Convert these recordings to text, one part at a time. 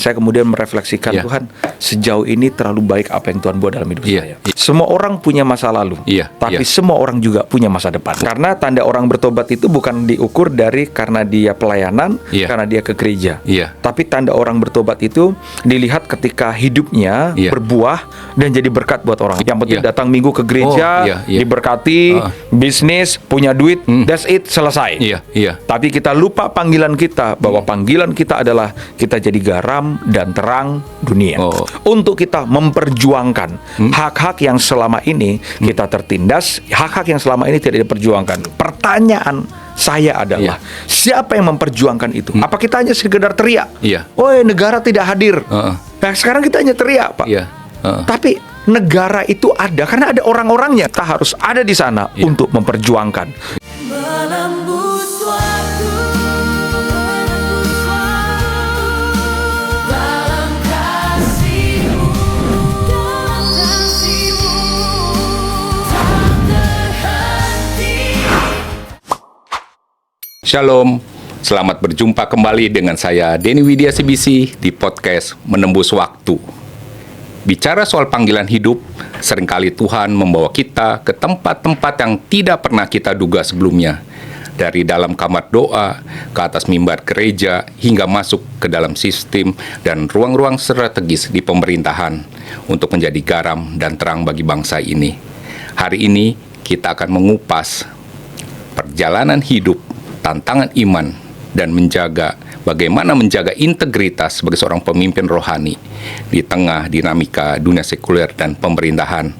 Saya kemudian merefleksikan, Iya. Tuhan, sejauh ini terlalu baik apa yang Tuhan buat dalam hidup Iya. saya. Semua orang punya masa lalu, Iya. tapi Iya. semua orang juga punya masa depan. Karena tanda orang bertobat itu bukan diukur dari karena dia pelayanan, Iya. karena dia ke gereja. Iya. Tapi tanda orang bertobat itu dilihat ketika hidupnya Iya. berbuah dan jadi berkat buat orang. Yang penting Iya. datang minggu ke gereja, Oh, iya, iya. diberkati, bisnis, punya duit, that's it, selesai. Iya. Iya. Tapi kita lupa panggilan kita, bahwa panggilan kita adalah kita jadi garam dan terang dunia. Oh. Untuk kita memperjuangkan hak-hak yang selama ini kita tertindas, hak-hak yang selama ini tidak diperjuangkan. Pertanyaan saya adalah, siapa yang memperjuangkan itu? Apa kita hanya sekedar teriak? Iya. Oh, negara tidak hadir. Heeh. Nah, sekarang kita hanya teriak, Pak. Iya. Heeh. Tapi negara itu ada karena ada orang-orangnya. Kita harus ada di sana untuk memperjuangkan. Menembus waktu, dalam kasih-Mu, tak terhenti. Shalom, selamat berjumpa kembali dengan saya Denny Widya CBC di podcast Menembus Waktu. Bicara soal panggilan hidup, seringkali Tuhan membawa kita ke tempat-tempat yang tidak pernah kita duga sebelumnya. Dari dalam kamar doa, ke atas mimbar gereja, hingga masuk ke dalam sistem dan ruang-ruang strategis di pemerintahan untuk menjadi garam dan terang bagi bangsa ini. Hari ini kita akan mengupas perjalanan hidup, tantangan iman, dan bagaimana menjaga integritas sebagai seorang pemimpin rohani di tengah dinamika dunia sekuler dan pemerintahan.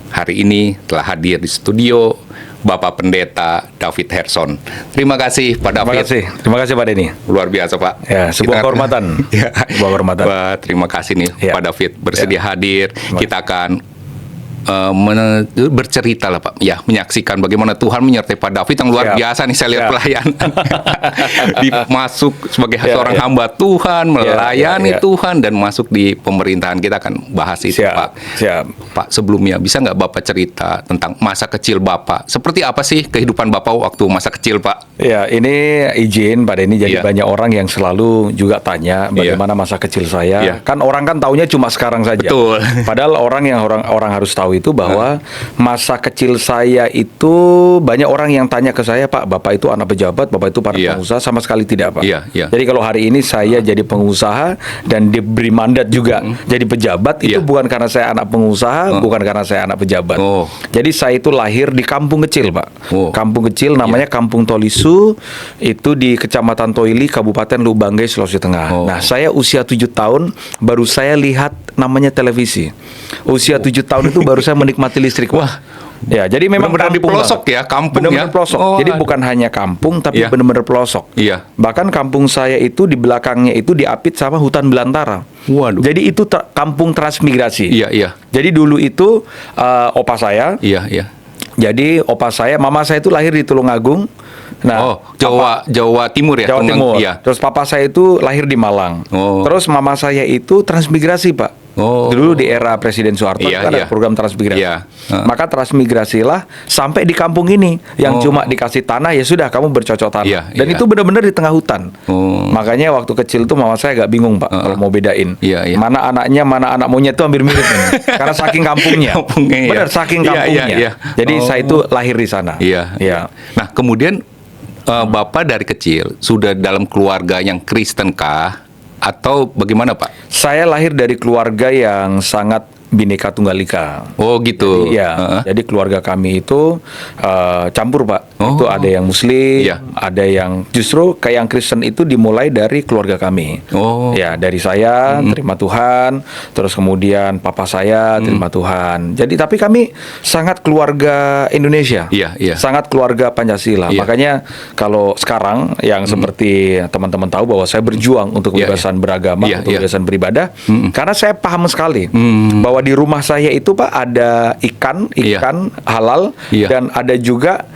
Hari ini telah hadir di studio Bapak Pendeta David Herson. Terima kasih Pak David. Terima kasih Pak Denny. Luar biasa Pak. Ya, sebuah kehormatan. Ya. Sebuah kehormatan. Wah, terima kasih nih Ya. Pak David bersedia hadir. Terima Kita akan bercerita lah Pak, ya, menyaksikan bagaimana Tuhan menyertai Pak David yang luar Siap. biasa nih, saya lihat Siap. pelayanan. Masuk sebagai Ya, seorang ya. hamba Tuhan, melayani ya. Tuhan, dan masuk di pemerintahan. Kita akan bahas itu Siap. Pak. Siap. Pak, sebelumnya bisa nggak Bapak cerita tentang masa kecil Bapak? Seperti apa sih kehidupan Bapak waktu masa kecil Pak? Ya, ini izin Pak Denny, jadi Iya. banyak orang yang selalu juga tanya bagaimana masa kecil saya. Iya. Kan orang kan taunya cuma sekarang saja. Betul. Padahal orang harus tahu itu bahwa masa kecil saya itu banyak orang yang tanya ke saya, Pak, Bapak itu anak pejabat, Bapak itu para Iya. pengusaha, sama sekali tidak, Pak. Iya, iya. Jadi kalau hari ini saya jadi pengusaha dan diberi mandat juga jadi pejabat, itu Iya. bukan karena saya anak pengusaha, bukan karena saya anak pejabat. Oh. Jadi saya itu lahir di kampung kecil, Pak. Oh. Kampung kecil namanya Kampung Tolisu, itu di Kecamatan Toili, Kabupaten Lubanggai, Sulawesi Tengah. Oh. Nah, saya usia 7 tahun baru saya lihat namanya televisi. Usia 7 tahun itu baru saya menikmati listrik. Wah. Ya, jadi memang Benar-benar di kampung pelosok banget. ya, kampung Benar-benar ya. pelosok. Oh, Jadi aduh. bukan hanya kampung, tapi Iya. benar-benar pelosok. Iya. Bahkan kampung saya itu di belakangnya itu diapit sama hutan belantara. Waduh. Jadi itu kampung transmigrasi. Iya, iya. Jadi dulu itu opa saya. Iya, iya. Jadi mama saya itu lahir di Tulungagung. Nah, Jawa Timur ya? Jawa Timur. Iya. Terus papa saya itu lahir di Malang. Oh. Terus mama saya itu transmigrasi, Pak. Oh. Dulu di era Presiden Soeharto Iya, kan ada iya. program transmigrasi. Iya. Maka transmigrasilah sampai di kampung ini yang Oh. cuma dikasih tanah, ya sudah kamu bercocok tanah. Iya, Dan iya. itu benar-benar di tengah hutan. Oh. Makanya waktu kecil tuh mama saya agak bingung, Pak, kalau mau bedain. Iya, iya. Mana anaknya, mana anak monyet itu hampir mirip nih. Karena saking kampungnya. Kampungnya, iya. Benar, saking Iya, kampungnya. iya, iya. Jadi Oh. saya itu lahir di sana. Iya. Iya. Nah, kemudian Bapak dari kecil sudah dalam keluarga yang Kristen kah? Atau bagaimana, Pak? Saya lahir dari keluarga yang sangat Bhinneka Tunggal Ika. Oh, gitu. Iya, Heeh. jadi keluarga kami itu campur, Pak. Oh. Itu ada yang Muslim, Iya. ada yang justru kayak yang Kristen itu dimulai dari keluarga kami. Oh. Ya, dari saya terima Tuhan, terus kemudian papa saya terima Tuhan. Jadi tapi kami sangat keluarga Indonesia. Iya, iya. Sangat keluarga Pancasila. Iya. Makanya kalau sekarang yang seperti teman-teman tahu bahwa saya berjuang untuk Iya, kebebasan beragama, Iya, untuk iya. kebebasan beribadah, karena saya paham sekali bahwa bahwa di rumah saya itu Pak ada ikan Iya. halal Iya. dan ada juga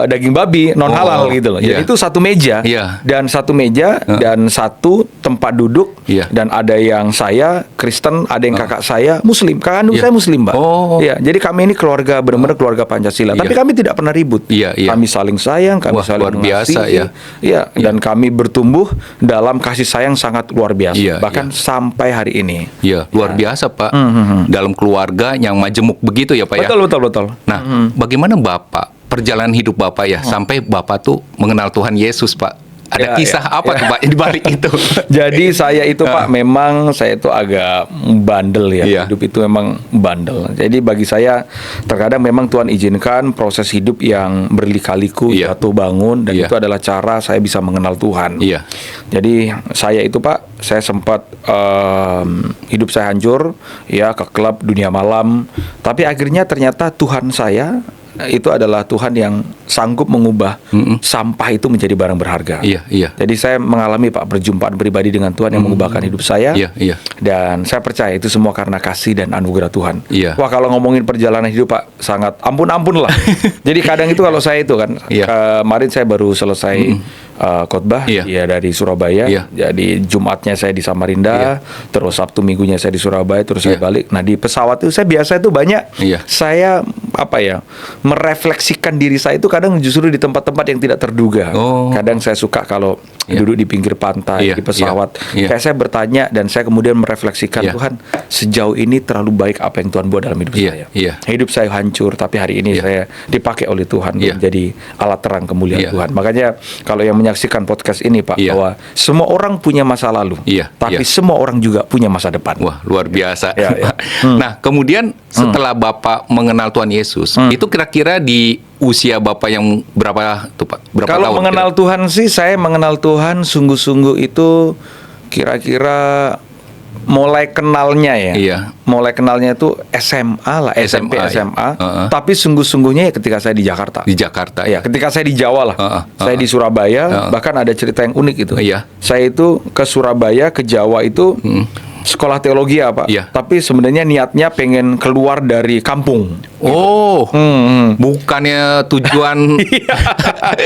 daging babi non halal gitu loh. Iya. Jadi itu satu meja Iya. dan satu meja dan satu tempat duduk Iya. dan ada yang saya Kristen, ada yang kakak saya Muslim, kakak kandung Iya. saya Muslim Pak. Oh. Ya, jadi kami ini keluarga benar-benar keluarga Pancasila. Iya. Tapi kami tidak pernah ribut. Iya, iya. Kami saling sayang, kami Wah, saling luar biasa, mengasihi. ya. Iya, dan kami bertumbuh dalam kasih sayang sangat luar biasa. Iya, Bahkan sampai hari ini. Iya, luar biasa Pak. Dalam keluarga yang majemuk begitu ya Pak ya. Betul. Nah, bagaimana Bapak perjalanan hidup Bapak ya sampai Bapak tuh mengenal Tuhan Yesus Pak? Ada Ya, kisah apa tuh Pak di balik itu? Jadi saya itu Pak memang saya itu agak bandel ya. Iya. Hidup itu memang bandel. Jadi bagi saya terkadang memang Tuhan izinkan proses hidup yang berlika-liku, Iya. jatuh bangun dan Iya. itu adalah cara saya bisa mengenal Tuhan. Iya. Jadi saya itu Pak, saya sempat hidup saya hancur ya ke klub dunia malam. Tapi akhirnya ternyata Tuhan saya itu adalah Tuhan yang sanggup mengubah sampah itu menjadi barang berharga. Iya. Jadi saya mengalami Pak perjumpaan pribadi dengan Tuhan yang mengubahkan hidup saya. Iya. Dan saya percaya itu semua karena kasih dan anugerah Tuhan. Iya. Wah, kalau ngomongin perjalanan hidup Pak sangat ampun-ampun lah. Jadi kadang itu kalau saya itu kan Iya. kemarin saya baru selesai khotbah Iya. ya dari Surabaya. Iya. Jadi Jumatnya saya di Samarinda, terus Sabtu Minggunya saya di Surabaya, terus saya Iya. balik. Nah, di pesawat itu saya biasa itu banyak Iya. saya merefleksikan diri saya itu kadang justru di tempat-tempat yang tidak terduga. Oh. Kadang saya suka kalau Iya. duduk di pinggir pantai, Iya, di pesawat. iya, iya. Kayak saya bertanya dan saya kemudian merefleksikan, Iya. Tuhan, sejauh ini terlalu baik apa yang Tuhan buat dalam hidup Iya, saya. iya. Hidup saya hancur, tapi hari ini Iya. saya dipakai oleh Tuhan Iya. menjadi alat terang kemuliaan Iya. Tuhan. Makanya kalau yang menyaksikan podcast ini Pak, Iya. bahwa semua orang punya masa lalu, Iya, tapi iya. semua orang juga punya masa depan. Wah, luar biasa. Ya, ya. Nah, kemudian setelah Bapak mengenal Tuhan Yesus, itu kira-kira di usia Bapak yang berapa tuh Pak? Berapa Kalau tahun? mengenal Tuhan sih, saya mengenal Tuhan sungguh-sungguh itu kira-kira mulai kenalnya ya. Iya. Mulai kenalnya itu SMA lah, SMP, SMA, ya. SMA. Heeh. Tapi sungguh-sungguhnya ya ketika saya di Jakarta. Di Jakarta. Ya, ketika saya di Jawa lah. Heeh, Saya di Surabaya, Heeh. bahkan ada cerita yang unik itu. Iya. Saya itu ke Surabaya, ke Jawa itu sekolah teologi ya, Pak. Iya. Tapi sebenarnya niatnya pengen keluar dari kampung. Oh, Hmm. bukannya tujuan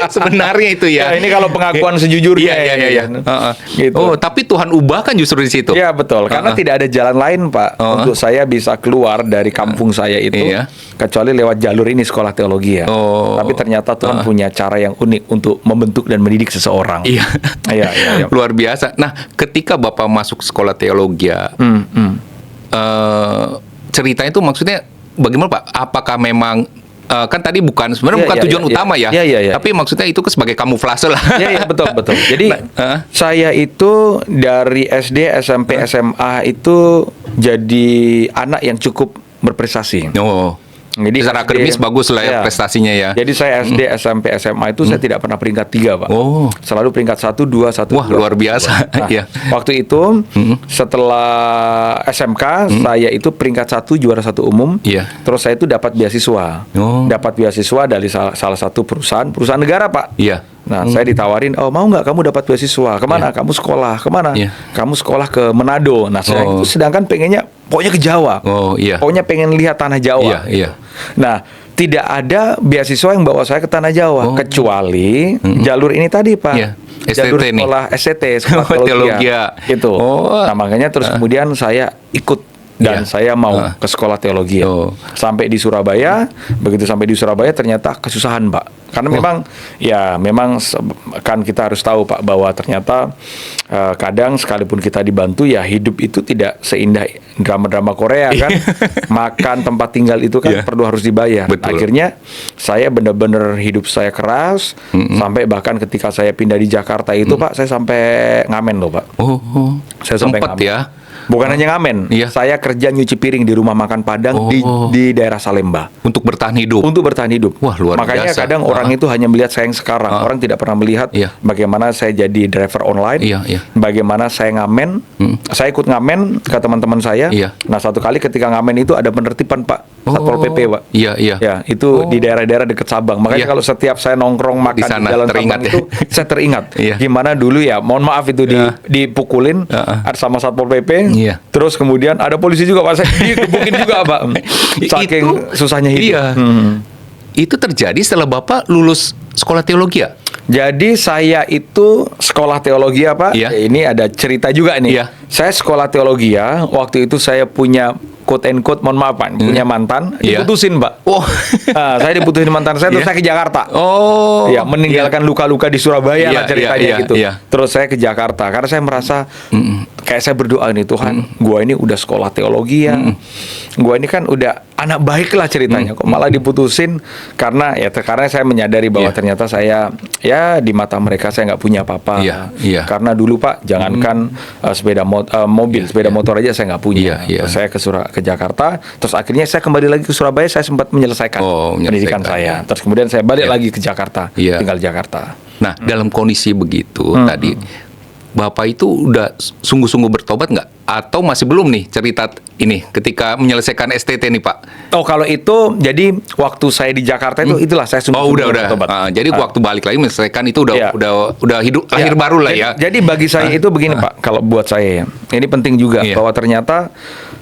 sebenarnya itu ya? Ya, ini kalau pengakuan sejujurnya. Iya. ya. Heeh. Gitu. Oh, tapi Tuhan ubahkan justru di situ. Iya betul, karena Heeh. tidak ada jalan lain Pak untuk saya bisa keluar dari kampung saya itu Iya. kecuali lewat jalur ini sekolah teologi ya. Oh. Tapi ternyata Tuhan punya cara yang unik untuk membentuk dan mendidik seseorang. Iya. Iya. Luar biasa. Nah, ketika Bapak masuk sekolah teologi, ceritanya itu maksudnya bagaimana Pak? Apakah memang kan tadi sebenarnya Iya, bukan iya, tujuan iya. utama ya? Iya. Tapi maksudnya itu sebagai kamuflase lah. Iya betul. Jadi Nah, saya itu dari SD, SMP, SMA itu jadi anak yang cukup berprestasi. Oh. Jadi Secara SD akademis bagus lah ya iya. prestasinya ya. Jadi saya SD, SMP, SMA itu saya tidak pernah peringkat 3 Pak. Oh. Selalu peringkat 1, 2, 1, Wah, 2. luar biasa. Nah, Iya. waktu itu setelah SMK saya itu peringkat 1 juara 1 umum. Iya. Terus saya itu dapat beasiswa. Oh. Dapat beasiswa dari salah satu perusahaan negara Pak. Iya. Nah, saya ditawarin, "Oh, mau nggak kamu dapat beasiswa? Kemana? Kamu sekolah? Kemana? Iya. Kamu sekolah ke Manado." Nah, saya Oh. itu sedangkan pengennya pokoknya ke Jawa. Oh, iya. Pokoknya pengen lihat tanah Jawa. Iya. Nah, tidak ada beasiswa yang bawa saya ke tanah Jawa Oh. kecuali jalur ini tadi, Pak. Iya. Jalur STT nih. sekolah STT, sekolah Teologia. teologia. Gitu. Oh. Nah, makanya terus kemudian saya ikut dan Iya. saya mau ke sekolah teologi. Oh. Sampai di Surabaya, begitu sampai di Surabaya ternyata kesusahan, Pak. Karena memang kan kita harus tahu, Pak, bahwa ternyata kadang sekalipun kita dibantu ya hidup itu tidak seindah drama-drama Korea kan. Makan, tempat tinggal itu kan Iya. perlu harus dibayar. Betul. Akhirnya saya benar-benar hidup saya keras sampai bahkan ketika saya pindah di Jakarta itu, Pak, saya sampai ngamen loh, Pak. Oh. Saya sampai Sempat ngamen. ya. Bukan hanya ngamen, Iya. saya kerja nyuci piring di rumah makan Padang Oh. di daerah Salemba Untuk bertahan hidup. untuk bertahan hidup. Wah, luar Makanya biasa. kadang orang itu hanya melihat saya yang sekarang. Orang tidak pernah melihat Iya. bagaimana saya jadi driver online, Iya. bagaimana saya ngamen. Saya ikut ngamen ke teman-teman saya. Iya. Nah, satu kali ketika ngamen itu ada penertiban, Pak, Satpol PP, Pak. Iya. Ya, itu di daerah-daerah dekat Sabang. Makanya Iya. kalau setiap saya nongkrong makan di, sana, jalan teringat Sabang ya. itu, saya teringat Iya. gimana dulu ya. Mohon maaf itu dipukulin Heeh. sama Satpol PP Iya. Terus kemudian ada polisi juga Pak, saya dikebukin juga Pak. Saking susahnya hidup. Iya. Itu terjadi setelah Bapak lulus sekolah teologi ya? Jadi saya itu sekolah teologi ya Pak. Iya. Ini ada cerita juga nih. Iya. Saya sekolah teologi ya. Waktu itu saya punya quote and quote, mohon maaf Pak, punya mantan, Iya. diputusin Pak. Oh. Saya diputusin mantan saya, terus Iya. saya ke Jakarta. Oh. Ya, meninggalkan luka-luka di Surabaya lah Iya, ceritanya iya, gitu. iya. Terus saya ke Jakarta karena saya merasa kayak saya berdoa nih, Tuhan, gua ini udah sekolah teologi ya. Gua ini kan udah anak baik lah ceritanya. Kok malah diputusin karena karena saya menyadari bahwa Iya. ternyata saya ya di mata mereka saya nggak punya apa-apa. Iya, iya. Karena dulu Pak, jangankan mobil, sepeda motor aja saya nggak punya. Iya, iya. Terus saya ke Jakarta, terus akhirnya saya kembali lagi ke Surabaya, saya sempat menyelesaikan pendidikan saya. Terus kemudian saya balik Iya. lagi ke Jakarta, Iya. tinggal di Jakarta. Nah, dalam kondisi begitu tadi, Bapak itu udah sungguh-sungguh bertobat nggak? Atau masih belum nih cerita ini ketika menyelesaikan STT nih Pak? Oh, kalau itu jadi waktu saya di Jakarta itu itulah saya Oh, udah. bertobat. Jadi waktu balik lagi menyelesaikan itu Iya. udah hidup lahir baru lah ya. Jadi bagi saya itu begini Pak, kalau buat saya ya, ini penting juga Iya. bahwa ternyata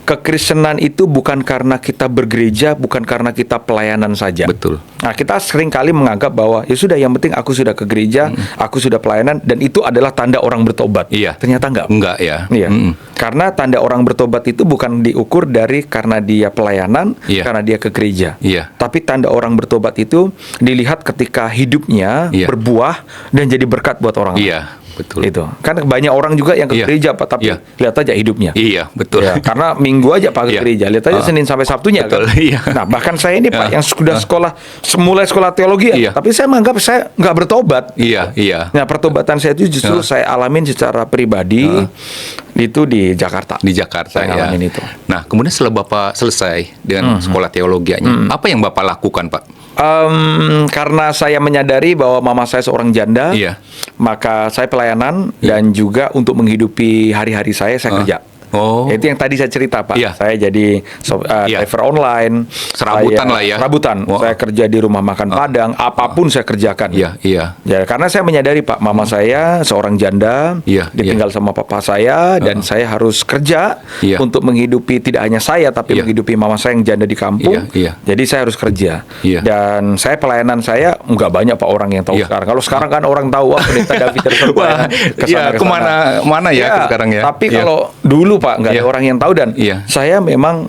kekristenan itu bukan karena kita bergereja, bukan karena kita pelayanan saja. Betul. Nah, kita sering kali menganggap bahwa ya sudah, yang penting aku sudah ke gereja, aku sudah pelayanan, dan itu adalah tanda orang bertobat. Iya. Ternyata enggak. Enggak ya. Iya. Karena tanda orang bertobat itu bukan diukur dari karena dia pelayanan, Iya. karena dia ke gereja. Iya. Tapi tanda orang bertobat itu dilihat ketika hidupnya Iya. berbuah dan jadi berkat buat orang lain. Iya, betul. Itu. Kan banyak orang juga yang ke Iya. gereja Pak, tapi Iya. lihat aja hidupnya. Iya, betul. Ya, karena minggu aja Pak ke Iya. gereja, lihat aja Senin sampai Sabtunya Betul, kan. iya. Nah, bahkan saya ini Pak Ah. yang sudah mulai sekolah teologi ya, Iya. tapi saya menganggap saya nggak bertobat. Iya, iya. Nah, pertobatan saya itu justru saya alamin secara pribadi itu di Jakarta. Di Jakarta Saya ya. ngalamin itu. Nah, kemudian setelah Bapak selesai dengan sekolah teologianya, apa yang Bapak lakukan, Pak? Karena saya menyadari bahwa mama saya seorang janda, Iya. maka saya pelayanan dan juga untuk menghidupi hari-hari saya kerja. Oh. Itu yang tadi saya cerita Pak. Iya. Saya jadi Iya. driver online. Serabutan lah ya. Serabutan. Wow. Saya kerja di rumah makan Padang. Apapun saya kerjakan. Iya, iya. Ya, karena saya menyadari Pak, mama saya seorang janda, Iya, ditinggal sama papa saya, dan saya harus kerja Iya. untuk menghidupi tidak hanya saya, tapi Iya. menghidupi mama saya yang janda di kampung. Iya, iya. Jadi saya harus kerja. Iya. Dan saya pelayanan saya nggak banyak Pak orang yang tahu Iya. sekarang. Kalau sekarang kan orang tahu Pendeta David terus Wah, iya, kemana ya sekarang ya? Tapi Iya. kalau dulu Pak nggak ada Iya. orang yang tahu, dan Iya. saya memang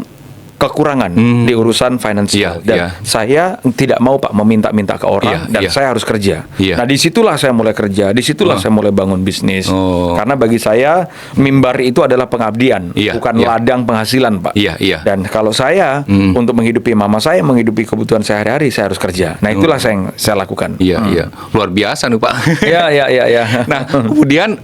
kekurangan di urusan finansial, Iya, dan iya. saya tidak mau Pak meminta-minta ke orang, Iya, dan iya. saya harus kerja. Iya. Nah, disitulah saya mulai kerja, disitulah saya mulai bangun bisnis. Oh. Karena bagi saya mimbar itu adalah pengabdian, Iya, bukan iya. ladang penghasilan Pak. Iya, iya. Dan kalau saya untuk menghidupi mama saya, menghidupi kebutuhan sehari-hari, saya harus kerja. Nah, itulah yang saya lakukan. Iya, iya. Luar biasa nih, Pak. Ya. Nah, kemudian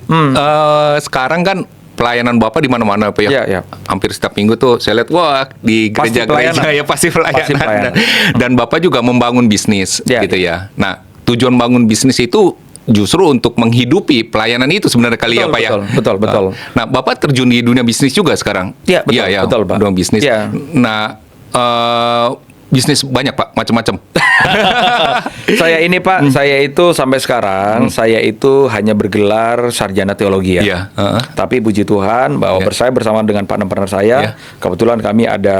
sekarang kan pelayanan Bapak di mana-mana Pak ya. Iya, iya. Hampir setiap minggu tuh saya lihat wah di Pasti gereja-gereja pelayanan. ya pasti pelayanan. Pasti pelayanan. Dan Bapak juga membangun bisnis Iya, gitu ya. Nah, tujuan bangun bisnis itu justru untuk menghidupi pelayanan itu sebenarnya kali ya Betul, Pak ya. betul. Nah, Bapak terjun di dunia bisnis juga sekarang. Iya, betul, Iya, betul, Pak. Dunia bisnis. Iya. Nah, bisnis banyak Pak, macam-macam. Saya ini Pak, saya itu sampai sekarang saya itu hanya bergelar sarjana teologi ya. Iya, Tapi puji Tuhan bahwa Iya. saya bersama dengan partner-partner saya, Iya. kebetulan kami ada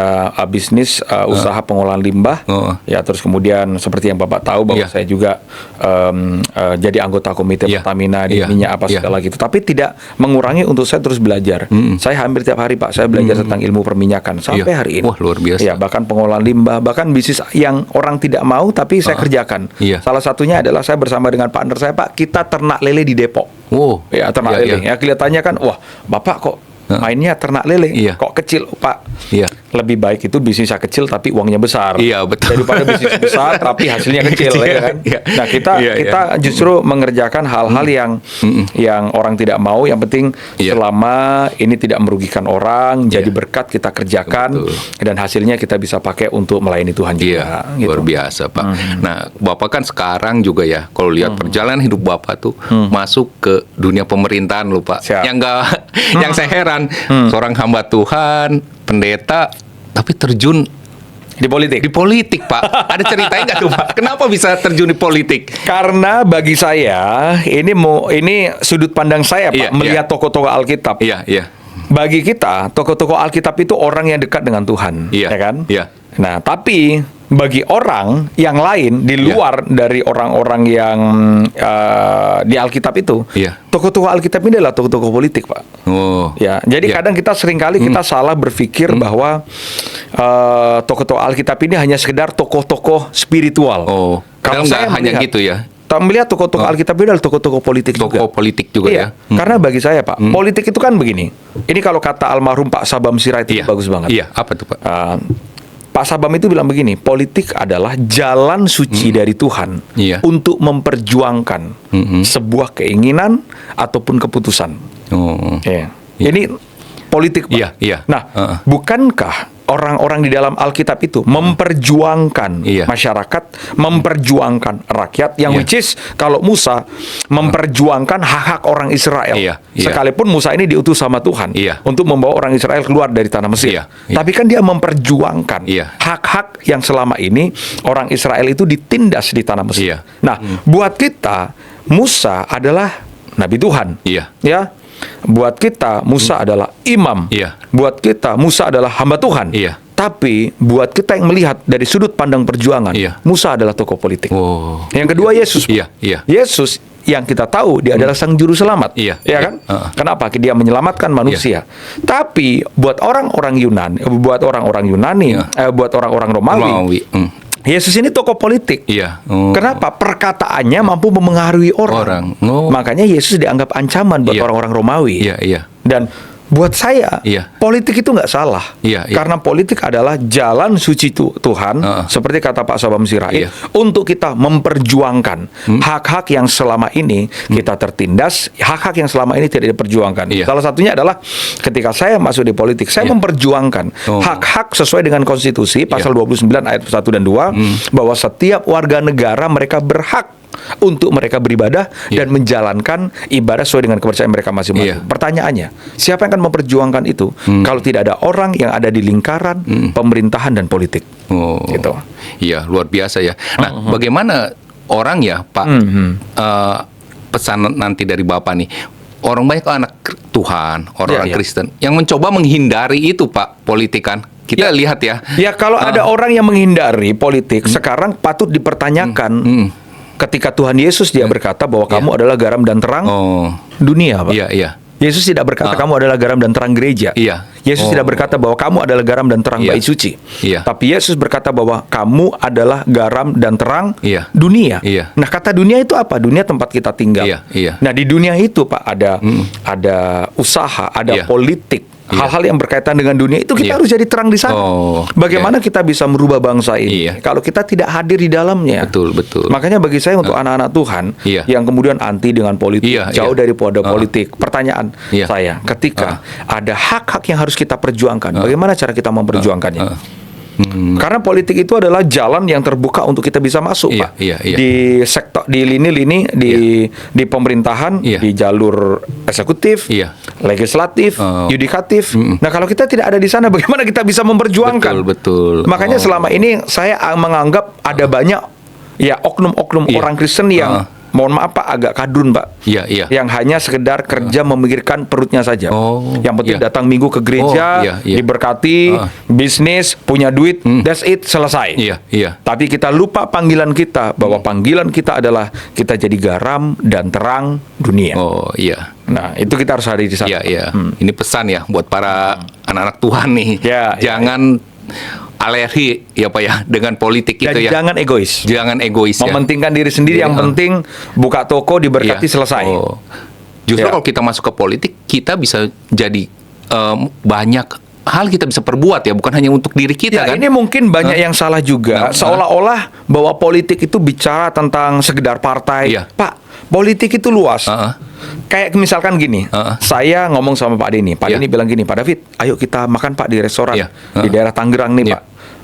bisnis usaha pengolahan limbah. Oh. Ya, terus kemudian seperti yang Bapak tahu bahwa Iya. saya juga jadi anggota komite Iya. Pertamina di Iya. minyak apa Iya. segala gitu. Tapi tidak mengurangi untuk saya terus belajar. Saya hampir tiap hari Pak, saya belajar tentang ilmu perminyakan sampai Iya. hari ini. Wah, luar biasa. Ya, bahkan pengolahan limbah, bahkan bisnis yang orang tidak mau tapi saya kerjakan. Iya. Salah satunya adalah saya bersama dengan partner saya Pak, kita ternak lele di Depok. Oh, Ya, ternak iya, lele. iya. Ya, kelihatannya kan, wah, Bapak kok mainnya ternak lele, Iya. kok kecil, Pak. Iya. Lebih baik itu bisnisnya kecil tapi uangnya besar. Iya, betul. Daripada bisnis besar tapi hasilnya kecil, ya kan? Iya. Nah, kita Iya, kita justru mengerjakan hal-hal yang orang tidak mau, yang penting Iya. selama ini tidak merugikan orang, jadi Iya. berkat kita kerjakan, Betul. dan hasilnya kita bisa pakai untuk melayani Tuhan juga. Iya, gitu. luar biasa Pak. Nah, Bapak kan sekarang juga ya, kalau lihat perjalanan hidup Bapak tuh masuk ke dunia pemerintahan loh Pak. Siap. Yang enggak, yang saya heran, seorang hamba Tuhan, pendeta, tapi terjun Di politik. di politik Pak. Ada ceritanya nggak tuh Pak? Kenapa bisa terjun di politik? Karena bagi saya ini sudut pandang saya Pak, Iya, melihat tokoh-tokoh Alkitab. Iya, iya. bagi kita tokoh-tokoh Alkitab itu orang yang dekat dengan Tuhan, Iya. ya kan? Iya. Nah, tapi bagi orang yang lain di luar dari orang-orang yang di Alkitab itu, Iya. tokoh-tokoh Alkitab ini adalah tokoh-tokoh politik, Pak. Oh. Ya, jadi Iya. kadang kita seringkali kita salah berpikir bahwa tokoh-tokoh Alkitab ini hanya sekedar tokoh-tokoh spiritual. Oh. Padahal nggak hanya melihat- gitu ya. tak melihat tokoh-tokoh Alkitab ini adalah tokoh-tokoh politik juga. Tokoh politik juga Iya, ya. karena bagi saya Pak, politik itu kan begini. Ini kalau kata almarhum Pak Sabam Sirait itu Iya. bagus banget. Iya, apa tuh Pak? Pak Sabam itu bilang begini, politik adalah jalan suci dari Tuhan Iya. untuk memperjuangkan sebuah keinginan ataupun keputusan. Oh. Ya. Iya. Ini politik, Pak. Iya, iya. Nah, Heeh. bukankah orang-orang di dalam Alkitab itu memperjuangkan Iya. masyarakat, memperjuangkan rakyat yang Iya. which is kalau Musa memperjuangkan hak-hak orang Israel. Iya, iya. Sekalipun Musa ini diutus sama Tuhan Iya. untuk membawa orang Israel keluar dari tanah Mesir. Iya, iya. Tapi kan dia memperjuangkan Iya. hak-hak yang selama ini orang Israel itu ditindas di tanah Mesir. Iya. Nah, buat kita Musa adalah nabi Tuhan. Iya. Ya. Buat kita Musa adalah imam. Iya. Buat kita Musa adalah hamba Tuhan. Iya. Tapi buat kita yang melihat dari sudut pandang perjuangan, Iya. Musa adalah tokoh politik. Oh. Yang kedua Yesus. Iya, iya. Yesus yang kita tahu dia adalah sang juru selamat. Iya, Ya iya. kan? Heeh. Kenapa? Dia menyelamatkan manusia. Tapi buat orang-orang Yunani, buat orang-orang Yunani, buat orang-orang Romawi, Romawi. Yesus ini tokoh politik. Iya. Oh. Kenapa? Perkataannya mampu memengaruhi orang. Oh. Makanya Yesus dianggap ancaman buat Iya. orang-orang Romawi. Iya, iya. Dan buat saya, Iya. politik itu nggak salah. Iya, iya. Karena politik adalah jalan suci Tuhan, seperti kata Pak Sabam Sirait, Iya. untuk kita memperjuangkan hak-hak yang selama ini kita tertindas, hak-hak yang selama ini tidak diperjuangkan. Iya. Salah satunya adalah ketika saya masuk di politik, saya Iya. memperjuangkan Oh. hak-hak sesuai dengan konstitusi, pasal Iya. 29 ayat 1 dan 2, bahwa setiap warga negara mereka berhak untuk mereka beribadah Iya. dan menjalankan ibadah sesuai dengan kepercayaan mereka masing-masing. Iya. Pertanyaannya, siapa yang akan memperjuangkan itu kalau tidak ada orang yang ada di lingkaran pemerintahan dan politik? Oh. Gitu. Iya, luar biasa ya. Nah, bagaimana orang ya, Pak? Pesan nanti dari Bapak nih. Orang banyak anak Tuhan, orang Iya, iya. Kristen yang mencoba menghindari itu, Pak, politik kan. Kita lihat ya. Ya kalau ada orang yang menghindari politik, sekarang patut dipertanyakan. Ketika Tuhan Yesus dia berkata bahwa kamu adalah garam dan terang Oh. dunia, Pak. Iya, iya. Yesus tidak berkata kamu adalah garam dan terang gereja. Iya. Yesus Oh. tidak berkata bahwa kamu adalah garam dan terang Iya. bait suci. Iya. Tapi Yesus berkata bahwa kamu adalah garam dan terang Iya. dunia. Iya. Nah, kata dunia itu apa? Dunia tempat kita tinggal. Iya, iya. Nah, di dunia itu, Pak, ada usaha, ada Iya. politik. Iya. Hal-hal yang berkaitan dengan dunia itu kita Iya. harus jadi terang di sana. Oh, Bagaimana kita bisa merubah bangsa ini Iya. kalau kita tidak hadir di dalamnya? Betul, betul. Makanya bagi saya untuk anak-anak Tuhan Iya. yang kemudian anti dengan politik, Iya, jauh iya. dari politik. Pertanyaan Iya. saya, ketika ada hak-hak yang harus kita perjuangkan, bagaimana cara kita memperjuangkannya? Karena politik itu adalah jalan yang terbuka untuk kita bisa masuk, Iya, Pak. iya, iya. Di sektor, di lini-lini, di pemerintahan, Iya. di jalur eksekutif, Iya. legislatif, Oh. yudikatif. Nah, kalau kita tidak ada di sana, bagaimana kita bisa memperjuangkan? Betul, betul. Makanya Oh. selama ini saya menganggap ada banyak ya oknum-oknum Iya. orang Kristen yang mohon maaf Pak agak kadrun, Pak. Iya, iya. Yang hanya sekedar kerja memikirkan perutnya saja. Oh, Yang penting iya. datang minggu ke gereja, Oh, iya, iya. diberkati, bisnis, punya duit, that's it, selesai. Iya, iya. Tapi kita lupa panggilan kita bahwa panggilan kita adalah kita jadi garam dan terang dunia. Oh, iya. Nah, itu kita harus hadir di sana. Iya, iya. Ini pesan ya buat para anak-anak Tuhan nih. Ya, Jangan alergi ya Pak ya dengan politik Dan itu ya. jangan egois. Jangan egois ya. Mementingkan diri sendiri, Iya. yang penting buka toko, diberkati, Iya. selesai. Oh. Justru Ya. kalau kita masuk ke politik, kita bisa jadi banyak hal kita bisa perbuat ya, bukan hanya untuk diri kita Ya, kan. ini mungkin banyak yang salah juga. Seolah-olah bahwa politik itu bicara tentang sekedar partai. Iya. Pak, politik itu luas. Kayak misalkan gini, saya ngomong sama Pak Denny. Pak Iya. Denny bilang gini, Pak David, ayo kita makan Pak di restoran Iya. di daerah Tangerang nih Iya. Pak.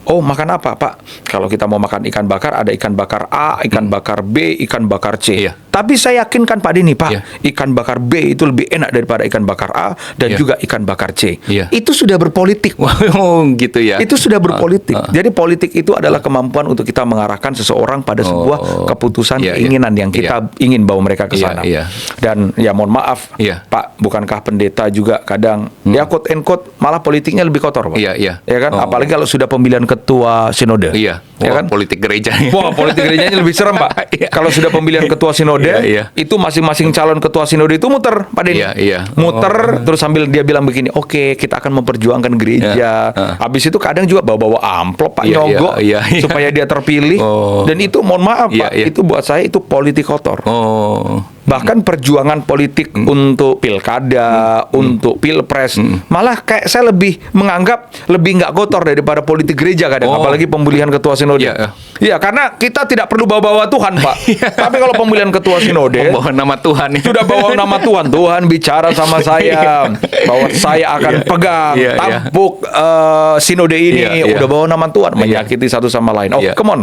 Oh, makan apa Pak? Kalau kita mau makan ikan bakar, ada ikan bakar A, ikan bakar B, ikan bakar C. Iya. Tapi saya yakinkan Pak Dini, Pak, Iya. ikan bakar B itu lebih enak daripada ikan bakar A dan Iya. juga ikan bakar C. Iya. Itu sudah berpolitik. Oh, gitu ya. Itu sudah berpolitik. Jadi politik itu adalah kemampuan untuk kita mengarahkan seseorang pada sebuah keputusan, Iya, iya. keinginan yang kita ingin bawa mereka ke Iya, sana. iya. Dan ya mohon maaf, Iya. Pak, bukankah pendeta juga kadang ya quote and quote malah politiknya lebih kotor, Pak? Iya, iya. Ya kan? Oh. Apalagi kalau sudah pemilihan ketua sinode. Iya. Ya Wah, kan? politik gereja. Wah, politik gerejanya lebih serem, Pak. Iya. Kalau sudah pemilihan ketua sinode, Iya, iya. itu masing-masing calon ketua sinode itu muter, Pak Denny. Iya, iya. Muter, terus sambil dia bilang begini, oke, kita akan memperjuangkan gereja. Habis itu kadang juga bawa-bawa amplop, Pak, Iya, nyogok, iya, iya. supaya dia terpilih. Oh. Dan itu, mohon maaf, Iya, Pak, iya. itu buat saya itu politik kotor. Oh. Bahkan perjuangan politik untuk pilkada, untuk pilpres, malah kayak saya lebih menganggap lebih nggak kotor daripada politik gereja kadang, Oh. apalagi pemilihan ketua sinode. Iya, iya. Iya, karena kita tidak perlu bawa-bawa Tuhan, Pak. Tapi kalau pemilihan ketua sinode, Membawa nama Tuhan. sudah bawa nama Tuhan. Tuhan bicara sama saya bahwa saya akan pegang Iya, iya. tampuk sinode ini. Iya, iya. Udah bawa nama Tuhan, menyakiti satu sama lain. Oh, Iya. come on.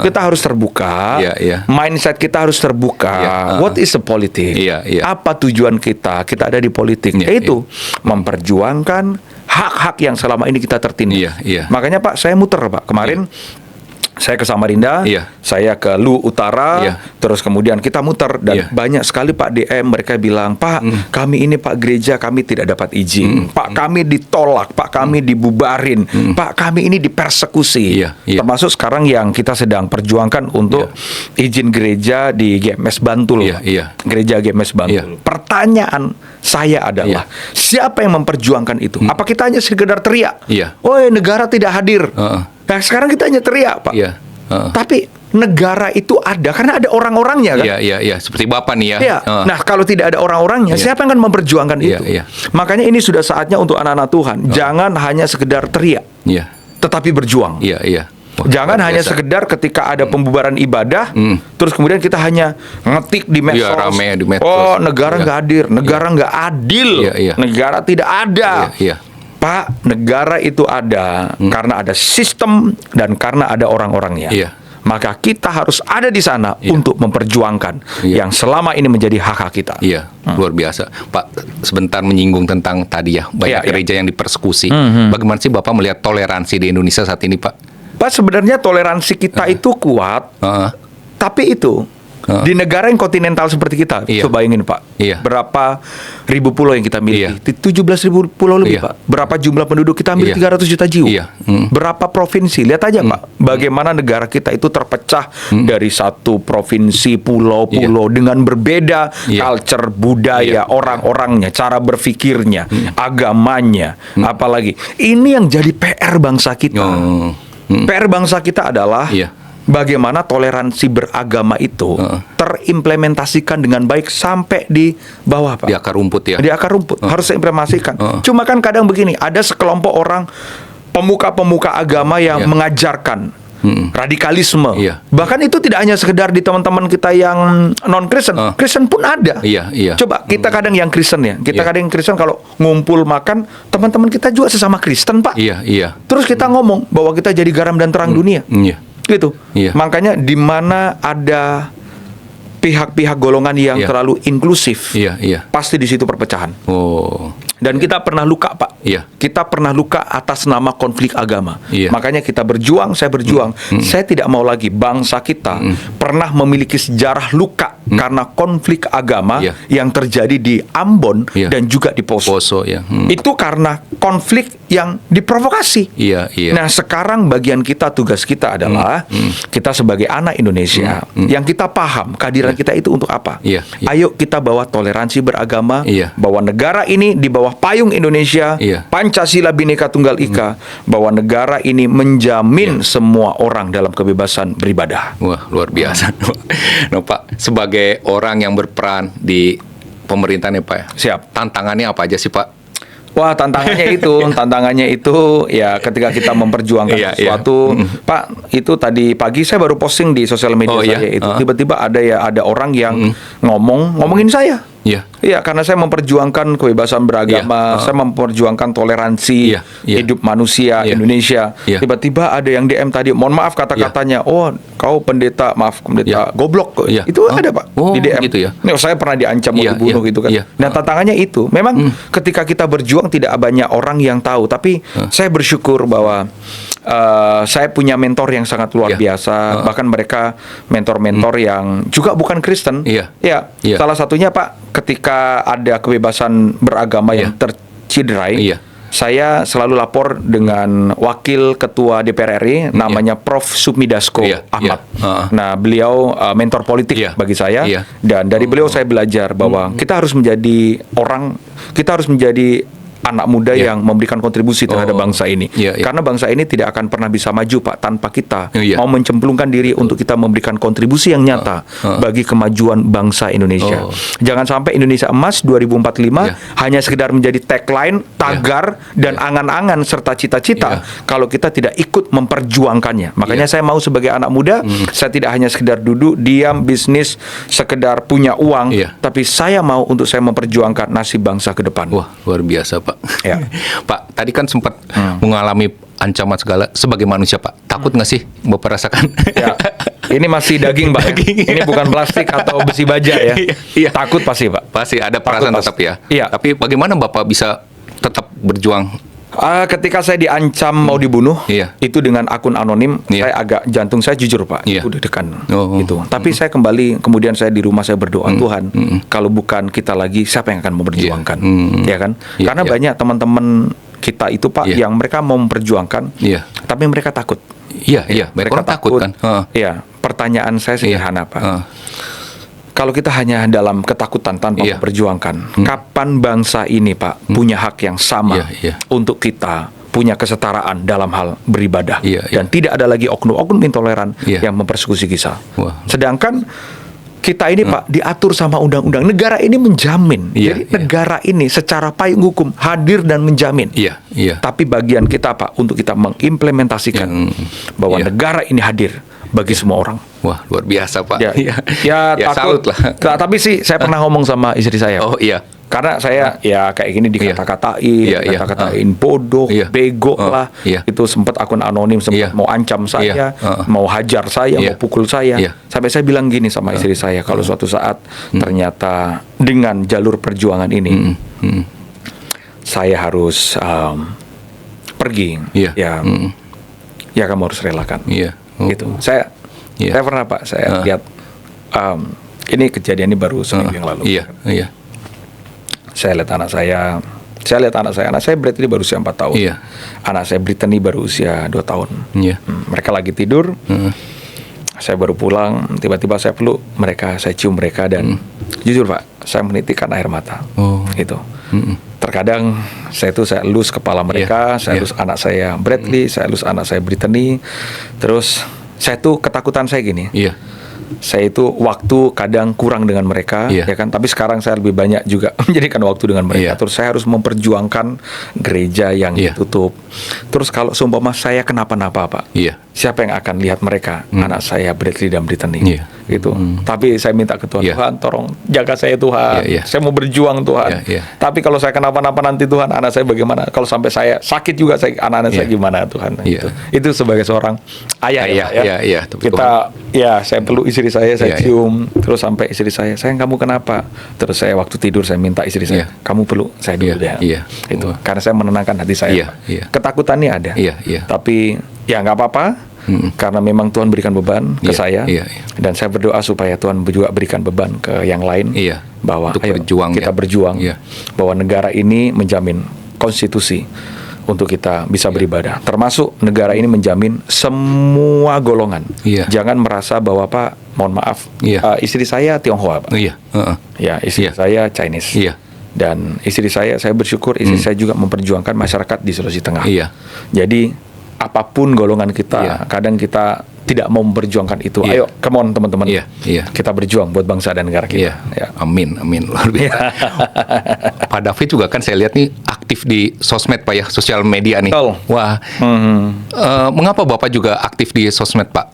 Kita harus terbuka. Iya, iya. Mindset kita harus terbuka. Iya, What is the politik? Iya, iya. Apa tujuan kita? Kita ada di politik. Iya, Yaitu memperjuangkan hak-hak yang selama ini kita tertindas. Iya, iya. Makanya Pak, saya muter, Pak. Kemarin saya ke Samarinda, Iya. saya ke Lu Utara, Iya. terus kemudian kita muter dan Iya. banyak sekali Pak DM mereka bilang, Pak, kami ini Pak gereja kami tidak dapat izin, Pak kami ditolak, Pak kami dibubarin, Pak kami ini dipersekusi. Iya, iya. Termasuk sekarang yang kita sedang perjuangkan untuk izin gereja di GMS Bantul, Iya, Pak. iya. Gereja GMS Bantul. Iya. Pertanyaan saya adalah, siapa yang memperjuangkan itu? Apa kita hanya sekedar teriak? Iya. Woi, negara tidak hadir. Heeh. Nah, sekarang kita hanya teriak, Pak. Iya. Heeh. Tapi negara itu ada karena ada orang-orangnya kan. Iya, iya, iya. Seperti Bapak nih ya. Iya. Heeh. Nah, kalau tidak ada orang-orangnya, Iya. siapa yang akan memperjuangkan Iya, itu? iya. Makanya ini sudah saatnya untuk anak-anak Tuhan, jangan hanya sekedar teriak, Iya. tetapi berjuang. Iya, iya. Wah, Jangan luar hanya biasa. sekedar ketika ada pembubaran ibadah, terus kemudian kita hanya ngetik di medsos. Iya, rame di medsos. Oh, negara Iya. nggak hadir, negara nggak adil, Iya, iya. negara tidak ada. Iya, iya. Pak, negara itu ada karena ada sistem dan karena ada orang-orangnya. Iya. Maka kita harus ada di sana untuk memperjuangkan Iya. yang selama ini menjadi hak-hak kita. Iya, luar biasa. Pak, sebentar menyinggung tentang tadi ya, banyak Iya, iya. gereja yang dipersekusi. Bagaimana sih Bapak melihat toleransi di Indonesia saat ini, Pak? Pak, sebenarnya toleransi kita itu kuat, Heeh. tapi itu di negara yang kontinental seperti kita, Iya. coba bayangin Pak, Iya. berapa ribu pulau yang kita miliki? Iya. 17.000 pulau lebih Iya. Pak. Berapa jumlah penduduk kita hampir Iya. 300 juta jiwa. Iya. Berapa provinsi? Lihat aja Pak, bagaimana negara kita itu terpecah dari satu provinsi, pulau-pulau dengan berbeda Iya. culture, budaya, Iya. orang-orangnya, cara berpikirnya, agamanya, apalagi. Ini yang jadi PR bangsa kita. Oh. PR bangsa kita adalah Iya. bagaimana toleransi beragama itu terimplementasikan dengan baik sampai di bawah, Pak. Di akar rumput ya. Di akar rumput harus diimplementasikan. Cuma kan kadang begini, ada sekelompok orang pemuka-pemuka agama yang Iya. mengajarkan radikalisme. Iya. Bahkan itu tidak hanya sekedar di teman-teman kita yang non Kristen, Kristen pun ada. Iya, iya. Coba kita kadang yang Kristen ya, kita Iya. kadang yang Kristen kalau ngumpul makan, teman-teman kita juga sesama Kristen, Pak. Iya, iya. Terus kita ngomong bahwa kita jadi garam dan terang dunia. Iya. Gitu. Iya. Makanya di mana ada pihak-pihak golongan yang Iya. terlalu inklusif, Iya, iya. pasti di situ perpecahan. Oh. Dan kita pernah luka, Pak. Iya. Kita pernah luka atas nama konflik agama. Iya. Makanya kita berjuang, saya berjuang. Saya tidak mau lagi bangsa kita pernah memiliki sejarah luka karena konflik agama Iya. yang terjadi di Ambon Iya. dan juga di Poso. Poso ya. Itu karena konflik yang diprovokasi. Iya, iya. Nah, sekarang bagian kita, tugas kita adalah kita sebagai anak Indonesia yang kita paham kehadiran kita itu untuk apa. Iya, iya. Ayo kita bawa toleransi beragama, Iya. bahwa negara ini di bawah payung Indonesia, Iya. Pancasila Bhinneka Tunggal Ika, bahwa negara ini menjamin semua orang dalam kebebasan beribadah. Wah, luar biasa. Nah, Pak, sebagai orang yang berperan di pemerintahan ya, Pak ya. Siap. Tantangannya apa aja sih, Pak? Wah, tantangannya itu ya ketika kita memperjuangkan Iya, iya. sesuatu. Pak, itu tadi pagi saya baru posting di sosial media Oh, iya? saya itu. Tiba-tiba ada orang yang ngomongin saya. Iya. Iya, karena saya memperjuangkan kebebasan beragama, Iya. saya memperjuangkan toleransi Iya, iya. hidup manusia Iya. Indonesia. Iya. Tiba-tiba ada yang DM tadi, mohon maaf kata-katanya, oh kau pendeta, maaf pendeta Iya. goblok. Iya. Itu Oh. ada Pak Oh, di DM. gitu ya. Nih, saya pernah diancam mau Iya, dibunuh iya, gitu kan. iya. Nah tantangannya itu, memang ketika kita berjuang tidak banyak orang yang tahu, tapi saya bersyukur bahwa saya punya mentor yang sangat luar Iya. biasa, bahkan mereka mentor-mentor yang juga bukan Kristen. Iya. Ya, Iya. salah satunya Pak, ketika ada kebebasan beragama yang Iya. tercederai, Iya. saya selalu lapor dengan Wakil Ketua DPR RI, namanya Prof. Sumidasko Iya, Ahmad. iya. Nah, beliau mentor politik Iya. bagi saya, Iya. dan dari beliau saya belajar bahwa kita harus menjadi kita harus menjadi anak muda Iya. yang memberikan kontribusi terhadap Oh. bangsa ini. Iya, iya. Karena bangsa ini tidak akan pernah bisa maju Pak tanpa kita Iya. mau mencemplungkan diri untuk kita memberikan kontribusi yang nyata bagi kemajuan bangsa Indonesia. Oh. Jangan sampai Indonesia Emas 2045 Iya. hanya sekedar menjadi tagline, tagar, dan angan-angan serta cita-cita kalau kita tidak ikut memperjuangkannya. Makanya saya mau sebagai anak muda, saya tidak hanya sekedar duduk, diam, bisnis, sekedar punya uang, Iya. tapi saya mau untuk saya memperjuangkan nasib bangsa ke depan. Wah, luar biasa, Pak. Ya. Pak, tadi kan sempat mengalami ancaman segala sebagai manusia, Pak. Takut nggak sih Bapak rasakan? Ya, ini masih daging, Pak. Ya? Daging, Ini ya. bukan plastik atau besi baja ya. Iya. Takut pasti, Pak. Pasti ada perasaan Takut tetap pasti. ya. Iya. Tapi bagaimana Bapak bisa tetap berjuang? Ketika saya diancam mau dibunuh, Iya. itu dengan akun anonim, Iya. saya agak jantung saya jujur Pak, Iya. itu deg-degan Oh. gitu. Tapi saya kembali, kemudian saya di rumah saya berdoa, Tuhan, kalau bukan kita lagi, siapa yang akan memperjuangkan, ya kan? Iya, Karena iya. banyak teman-teman kita itu Pak, Iya. yang mereka mau memperjuangkan, Iya. tapi mereka takut. Iya, iya. Mereka orang takut kan. Iya. Pertanyaan saya sederhana Pak. Heeh. Kalau kita hanya dalam ketakutan tanpa Iya. memperjuangkan, kapan bangsa ini Pak punya hak yang sama Iya, iya. untuk kita punya kesetaraan dalam hal beribadah, Iya, dan tidak ada lagi oknum-oknum intoleran Iya. yang mempersekusi kita. Wah. Sedangkan kita ini Pak diatur sama undang-undang, negara ini menjamin. Iya, Jadi iya. negara ini secara payung hukum hadir dan menjamin. Iya, iya. Tapi bagian kita Pak untuk kita mengimplementasikan bahwa iya. negara ini hadir bagi semua orang. Wah, luar biasa, Pak. Ya, Iya. ya salut takut lah. Tapi sih saya pernah ngomong sama istri saya. Oh, iya. Karena saya ya kayak gini dikata-katain, Iya, iya. dikata-katain bodoh, Iya. bego Oh, lah. iya. Itu sempat akun anonim, sempat Iya. mau ancam saya, Iya. mau hajar saya, Iya. mau pukul saya. Iya. Sampai saya bilang gini sama istri saya, kalau suatu saat ternyata dengan jalur perjuangan ini saya harus pergi, Iya. ya kamu harus relakan. Iya. Oh. Gitu. Saya pernah Pak, saya lihat ini kejadian ini baru seminggu yang lalu. Iya, iya. Saya lihat anak saya Bradley baru usia 4 tahun. Iya. Anak saya Brittany baru usia 2 tahun. Iya. Mereka lagi tidur. Saya baru pulang, tiba-tiba saya peluk mereka, saya cium mereka, dan jujur Pak, saya menitikkan air mata. Oh. Gitu. Terkadang saya elus kepala mereka, saya elus anak saya Bradley, saya elus anak saya Brittany. Terus saya tuh ketakutan saya gini. Iya. Saya itu waktu kadang kurang dengan mereka, Iya. ya kan. Tapi sekarang saya lebih banyak juga menjadikan waktu dengan mereka. Iya. Terus saya harus memperjuangkan gereja yang Iya. ditutup. Terus kalau seumpama saya kenapa-napa Pak, Iya. siapa yang akan lihat mereka? Anak saya Bradley dan Brittany. Iya. Gitu. Tapi saya minta ke Tuhan, Iya. Tuhan tolong jaga saya Tuhan. Iya, iya. Saya mau berjuang Tuhan. Iya, iya. Tapi kalau saya kenapa-napa nanti Tuhan, anak saya bagaimana? Kalau sampai saya sakit juga, anak-anak saya Iya. gimana Tuhan? Iya. Itu sebagai seorang ayah, Ayah, ya, Pak, ya. iya, iya. Tapi Kita saya peluk istri saya Iya, iya. cium, terus sampai istri saya, sayang kamu kenapa? Terus saya waktu tidur saya minta istri saya, Iya. kamu peluk saya dulu Iya, deh. iya. Itu Wah. karena saya menenangkan hati saya. Iya, Pak. iya. Ketakutannya ada. Iya, iya. Tapi ya nggak apa-apa. Karena memang Tuhan berikan beban ke Iya, saya, iya, iya. dan saya berdoa supaya Tuhan juga berikan beban ke yang lain, Iya. bahwa Untuk ayo berjuang, kita ya. berjuang, Iya. bahwa negara ini menjamin konstitusi untuk kita bisa beribadah, termasuk negara ini menjamin semua golongan. Iya. Jangan merasa bahwa Pak, mohon maaf, Iya. istri saya Tionghoa Pak, Iya. Heeh. ya istri Iya. saya Chinese, Iya. dan istri saya bersyukur istri saya juga memperjuangkan masyarakat di Sulawesi Tengah. Iya. Jadi apapun golongan kita, Iya. kadang kita tidak mau memperjuangkan itu. Iya. Ayo, come on teman-teman. Iya, iya. Kita berjuang buat bangsa dan negara kita. Iya. Ya. Amin, amin. Luar biasa. Pak David juga kan saya lihat nih aktif di sosmed Pak ya, sosial media nih. Betul. Wah. Mengapa Bapak juga aktif di sosmed Pak?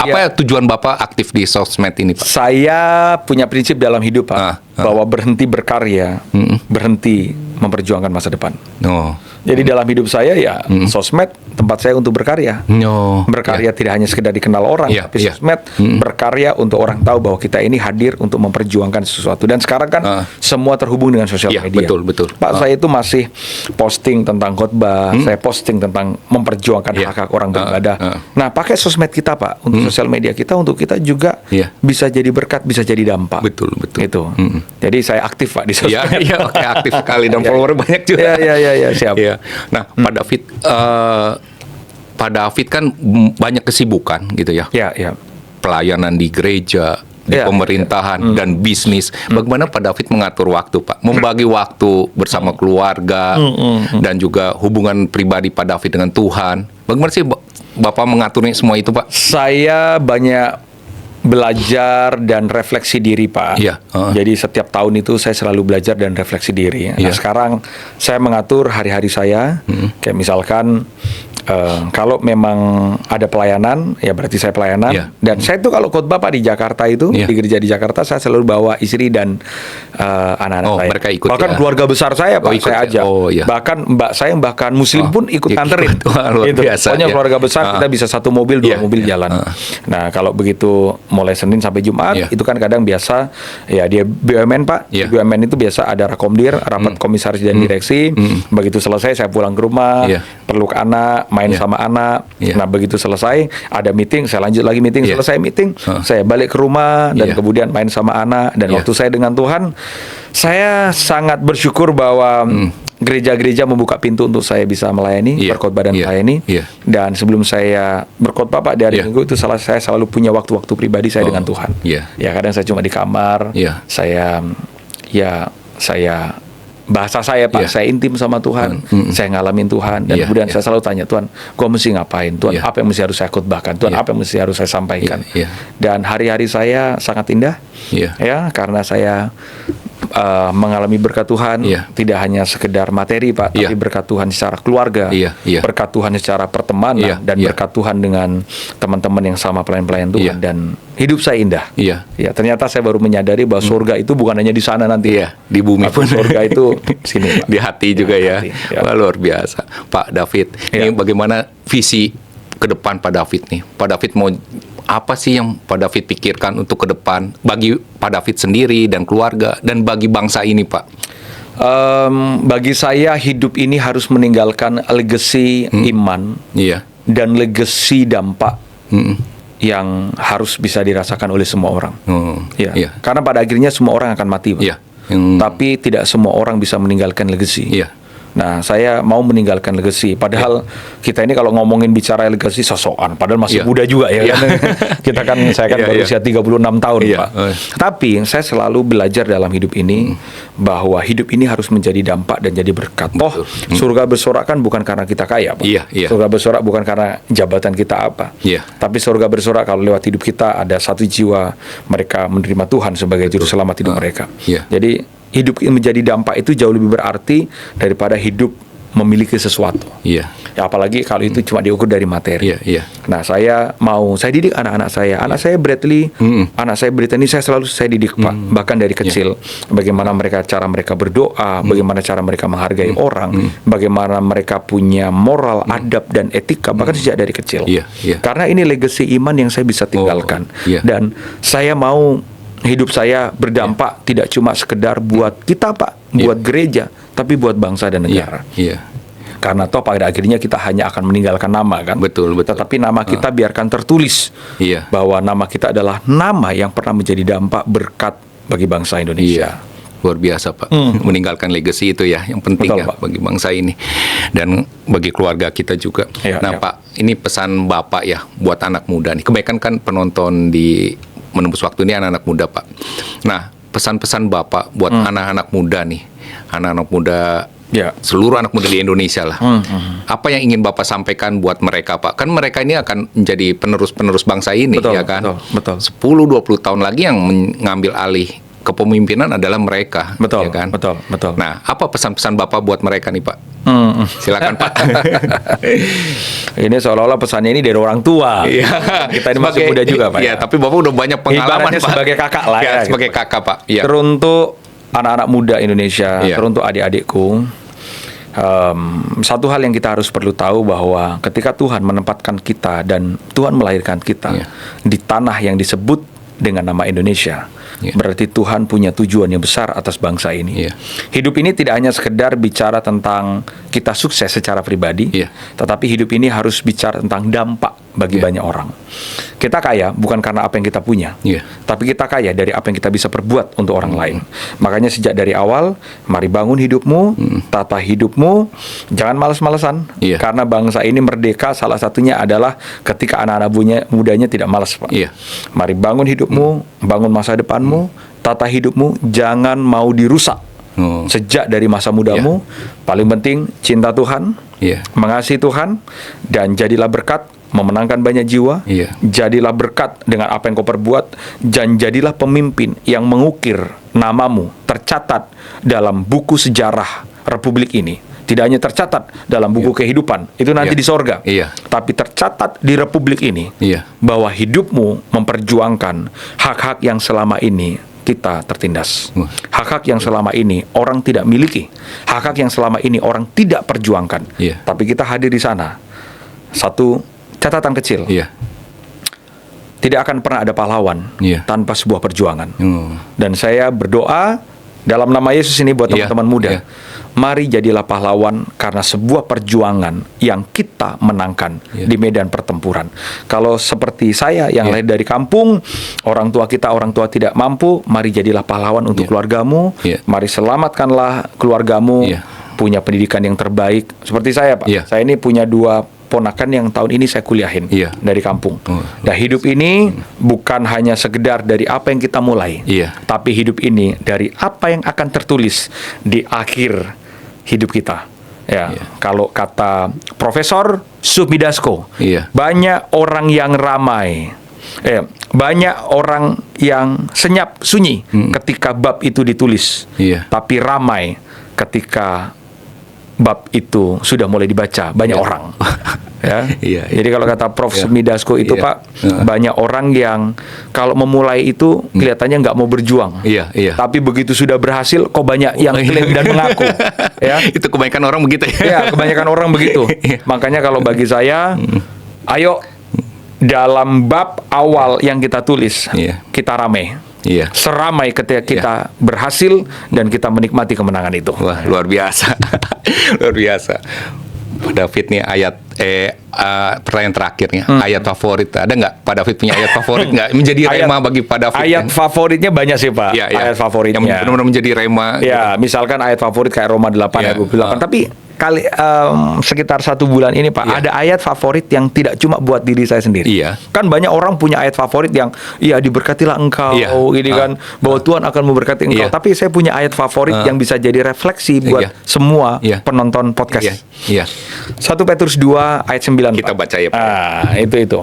Apa tujuan Bapak aktif di sosmed ini, Pak? Saya punya prinsip dalam hidup, Pak, bahwa berhenti berkarya, berhenti memperjuangkan masa depan. Oh. Jadi dalam hidup saya ya sosmed tempat saya untuk berkarya. No. Berkarya tidak hanya sekedar dikenal orang, Iya, tapi iya. sosmed berkarya untuk orang tahu bahwa kita ini hadir untuk memperjuangkan sesuatu. Dan sekarang kan semua terhubung dengan sosial Iya, media. betul. Pak, saya itu masih posting tentang khotbah, saya posting tentang memperjuangkan Iya. hak-hak orang beribadah. Nah, pakai sosmed kita, Pak, untuk sosial media kita, untuk kita juga Iya. bisa jadi berkat, bisa jadi dampak. Betul. Itu. Jadi saya aktif, Pak, di sosmed. Iya, oke, aktif sekali dan Iya. follower banyak juga. Iya, siap. Iya. Nah, Pak David kan banyak kesibukan gitu ya. Iya. Pelayanan di gereja, di Iya, pemerintahan dan bisnis. Bagaimana Pak David mengatur waktu, Pak? Membagi waktu bersama keluarga dan juga hubungan pribadi Pak David dengan Tuhan. Bagaimana sih Bapak mengaturnya semua itu, Pak? Saya banyak belajar dan refleksi diri, Pak. Iya, Jadi setiap tahun itu saya selalu belajar dan refleksi diri. Nah, Iya. sekarang saya mengatur hari-hari saya. Kayak misalkan kalau memang ada pelayanan, ya berarti saya pelayanan. Iya. Dan saya tuh kalau khotbah, Pak, di Jakarta itu, Iya. di gereja di Jakarta, saya selalu bawa istri dan anak-anak Oh, saya. mereka ikut Bahkan ya? keluarga besar saya, Pak, ikut saya ya? ajak. Oh, iya. Bahkan mbak saya yang bahkan muslim pun ikut ikut. nganterin. Wah, luar Gitu. biasa, Pokoknya ya. keluarga besar kita bisa satu mobil, dua Iya, mobil iya. jalan. Nah, kalau begitu mulai Senin sampai Jumat, Iya. itu kan kadang biasa ya dia BUMN, Pak. Iya. BUMN itu biasa ada rakomdir, rapat komisaris dan direksi. Begitu selesai saya pulang ke rumah, Iya. peluk anak, main Iya. sama anak. Iya. Nah, begitu selesai ada meeting, saya lanjut lagi meeting. Iya. Selesai meeting, saya balik ke rumah dan Iya. kemudian main sama anak. Dan Iya. waktu saya dengan Tuhan, saya sangat bersyukur bahwa gereja-gereja membuka pintu untuk saya bisa melayani, Iya. berkhotbah dan Iya. melayani. Iya. Dan sebelum saya berkhotbah, Pak, di hari Iya. Minggu itu saya selalu punya waktu-waktu pribadi saya dengan Tuhan. Iya. Ya, kadang saya cuma di kamar. Iya. Saya bahasa saya, Pak, Iya. saya intim sama Tuhan. Saya ngalamin Tuhan dan Iya, kemudian iya. saya selalu tanya, Tuhan, gua mesti ngapain? Tuhan, Iya. apa yang mesti harus saya khotbahkan? Tuhan, Iya. apa yang mesti harus saya sampaikan? Iya, iya. Dan hari-hari saya sangat indah. Iya. Ya, karena saya mengalami berkat Tuhan, Iya. tidak hanya sekedar materi, Pak, Iya. tapi berkat Tuhan secara keluarga, Iya, iya. berkat Tuhan secara pertemanan, Iya, dan iya. berkat Tuhan dengan teman-teman yang sama pelayan-pelayan Tuhan, Iya. dan hidup saya indah. Iya. Ya, ternyata saya baru menyadari bahwa surga itu bukan hanya di sana nanti. Iya, di bumi Tapi pun. surga itu sini, Pak. Di hati juga ya. hati, ya. Wah, luar biasa. Pak David, Ya. ini bagaimana visi ke depan Pak David nih? Pak David mau apa sih yang Pak David pikirkan untuk ke depan bagi Pak David sendiri dan keluarga dan bagi bangsa ini, Pak? Bagi saya hidup ini harus meninggalkan legacy iman Iya. dan legacy dampak Mm-mm. yang harus bisa dirasakan oleh semua orang. Oh, Ya, iya. karena pada akhirnya semua orang akan mati, Pak. Iya. Yang- Tapi tidak semua orang bisa meninggalkan legacy. Iya. Nah, saya mau meninggalkan legacy. Padahal kita ini kalau ngomongin bicara legacy sosokan, padahal masih Iya. muda juga ya. Iya. Kan? saya kan Iya, baru iya. usia 36 tahun, Iya. Pak. Tapi saya selalu belajar dalam hidup ini bahwa hidup ini harus menjadi dampak dan jadi berkat. Toh, surga bersorak kan bukan karena kita kaya, Pak. Iya, iya. Surga bersorak bukan karena jabatan kita apa. Iya. Tapi surga bersorak kalau lewat hidup kita ada satu jiwa mereka menerima Tuhan sebagai juru selamat hidup mereka. Iya. Jadi hidup menjadi dampak itu jauh lebih berarti daripada hidup memiliki sesuatu. Iya. Ya, apalagi kalau itu cuma diukur dari materi. Iya, iya. Nah, saya didik anak-anak saya. Anak saya Bradley, anak saya Brittany, saya selalu didik, Pak. Bahkan dari kecil. Bagaimana cara mereka berdoa, bagaimana cara mereka menghargai orang, bagaimana mereka punya moral, adab, dan etika, bahkan sejak dari kecil. Iya, iya. Karena ini legacy iman yang saya bisa tinggalkan. iya. Dan saya mau hidup saya berdampak tidak cuma sekedar buat kita, Pak, buat gereja, tapi buat bangsa dan negara. Iya. Karena toh pada akhirnya kita hanya akan meninggalkan nama, kan. Betul, betul. Tetapi nama kita biarkan tertulis Iya. bahwa nama kita adalah nama yang pernah menjadi dampak berkat bagi bangsa Indonesia. Luar biasa, Pak. Meninggalkan legacy itu ya yang penting Betul, ya Pak. bagi bangsa ini dan bagi keluarga kita juga. Iya, Nah, iya. Pak, ini pesan Bapak ya buat anak muda nih. Kebanyakan kan penonton di Menembus Waktu ini anak-anak muda, Pak. Nah, pesan-pesan Bapak buat anak-anak muda nih. Anak-anak muda, Ya. seluruh anak muda di Indonesia lah. Apa yang ingin Bapak sampaikan buat mereka, Pak? Kan mereka ini akan menjadi penerus-penerus bangsa ini, Betul, ya kan? betul. 10-20 tahun lagi yang mengambil alih kepemimpinan adalah mereka. Betul, ya kan? betul. Nah, apa pesan-pesan Bapak buat mereka nih, Pak? Silakan, Pak. Ini seolah-olah pesannya ini dari orang tua. Iya. Kita ini masih muda juga, Pak. Iya, tapi Bapak udah banyak pengalaman, Ibaratnya Pak. sebagai kakak lah Ya, ya, sebagai gitu. kakak, Pak. Iya. Teruntuk anak-anak muda Indonesia, Iya. teruntuk adik-adikku, satu hal yang kita harus perlu tahu bahwa ketika Tuhan menempatkan kita dan Tuhan melahirkan kita Iya. di tanah yang disebut dengan nama Indonesia, Iya. berarti Tuhan punya tujuan yang besar atas bangsa ini. Iya. Hidup ini tidak hanya sekedar bicara tentang kita sukses secara pribadi, Iya. tetapi hidup ini harus bicara tentang dampak bagi Iya. banyak orang. Kita kaya bukan karena apa yang kita punya, Iya. tapi kita kaya dari apa yang kita bisa perbuat untuk orang lain. Makanya sejak dari awal, mari bangun hidupmu, tata hidupmu, jangan malas-malesan. Iya. Karena bangsa ini merdeka, salah satunya adalah ketika anak-anak mudanya tidak malas, Pak. Iya. Mari bangun hidupmu, bangun masa depanmu, tata hidupmu, jangan mau dirusak. Oh. Sejak dari masa mudamu, paling penting cinta Tuhan, Iya. mengasihi Tuhan, dan jadilah berkat, memenangkan banyak jiwa. Iya. Jadilah berkat dengan apa yang kau perbuat, dan jadilah pemimpin yang mengukir namamu tercatat dalam buku sejarah Republik ini. Tidak hanya tercatat dalam buku kehidupan, itu nanti Iya. di sorga, Iya. tapi tercatat di Republik ini Iya. bahwa hidupmu memperjuangkan hak-hak yang selama ini kita tertindas. Wah. Hak-hak yang selama ini orang tidak miliki. Hak-hak yang selama ini orang tidak perjuangkan. Iya. Tapi kita hadir di sana. Satu catatan kecil. Iya. Tidak akan pernah ada pahlawan Iya. tanpa sebuah perjuangan. Oh. Dan saya berdoa dalam nama Yesus ini buat Iya. teman-teman muda. Iya. Mari jadilah pahlawan karena sebuah perjuangan yang kita menangkan Iya. di medan pertempuran. Kalau seperti saya yang Iya. lahir dari kampung, orang tua tidak mampu, mari jadilah pahlawan untuk Iya. keluargamu. Iya. Mari selamatkanlah keluargamu. Iya. Punya pendidikan yang terbaik. Seperti saya, Pak. Iya. Saya ini punya 2 ponakan yang tahun ini saya kuliahin Iya. dari kampung. Oh, Nah, hidup ini bukan hanya sekedar dari apa yang kita mulai, Iya. tapi hidup ini dari apa yang akan tertulis di akhir hidup kita. Ya, Iya. kalau kata Profesor Sumidasko, Iya. banyak orang yang ramai, banyak orang yang senyap sunyi ketika bab itu ditulis, Iya. tapi ramai ketika bab itu sudah mulai dibaca banyak Iya. orang. Ya. Iya, iya. Jadi kalau kata Prof. Iya. Sumidasko itu, Iya. Pak, banyak orang yang kalau memulai itu kelihatannya nggak mau berjuang. Iya, iya. Tapi begitu sudah berhasil, kok banyak yang klaim dan mengaku. Ya. Itu kebanyakan orang begitu ya. Ya, kebanyakan orang begitu. Makanya kalau bagi saya, ayo dalam bab awal yang kita tulis, Iya. kita rame. Iya. Seramai ketika kita berhasil dan kita menikmati kemenangan itu. Wah, luar biasa. Luar biasa. Pak David nih pertanyaan terakhirnya, ayat favorit ada nggak? Pak David punya ayat favorit nggak? Menjadi rema bagi Pak David. Ayat favoritnya banyak sih, Pak. Iya, iya. Ayat favoritnya. Yang benar-benar menjadi rema. Ya, misalkan ayat favorit kayak Roma 8 Iya. ayat 28. Tapi sekitar 1 bulan ini, Pak, Iya. ada ayat favorit yang tidak cuma buat diri saya sendiri. Iya. Kan banyak orang punya ayat favorit yang diberkatilah engkau, Iya. gini kan, bahwa Tuhan akan memberkati engkau. Iya. Tapi saya punya ayat favorit yang bisa jadi refleksi buat Iya. semua Iya. penonton podcast. Iya. Iya. 1 Petrus 2 ayat 9. Kita Pak. baca ya, Pak. Itu.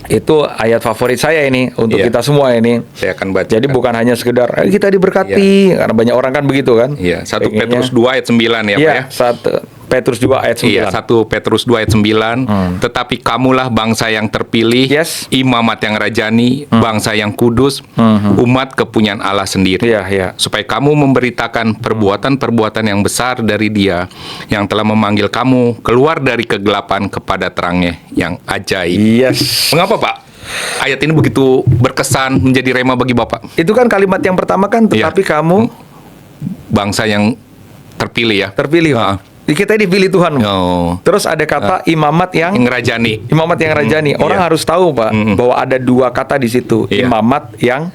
Itu ayat favorit saya ini untuk Iya. kita semua ini. Saya akan baca. Jadi bukan hanya sekedar kita diberkati, karena banyak orang kan begitu kan. Iya, 1 Pengennya. Petrus 2 ayat 9 ya, Pak Iya, ya. 1 Petrus 2 ayat 9. Iya, 1 Petrus 2 ayat 9. Tetapi kamulah bangsa yang terpilih, Yes. imamat yang rajani, bangsa yang kudus, umat kepunyaan Allah sendiri. Iya, iya. Supaya kamu memberitakan perbuatan-perbuatan yang besar dari Dia yang telah memanggil kamu keluar dari kegelapan kepada terangnya yang ajaib. Yes. Mengapa, Pak? Ayat ini begitu berkesan menjadi rema bagi Bapak. Itu kan kalimat yang pertama kan, Iya. tetapi kamu Bangsa yang terpilih ya. terpilih, Pak. Kita dipilih Tuhan. Oh. Terus ada kata imamat yang Yang rajani. imamat yang rajani. Orang Iya. harus tahu, Pak, bahwa ada 2 kata di situ. Iya. Imamat yang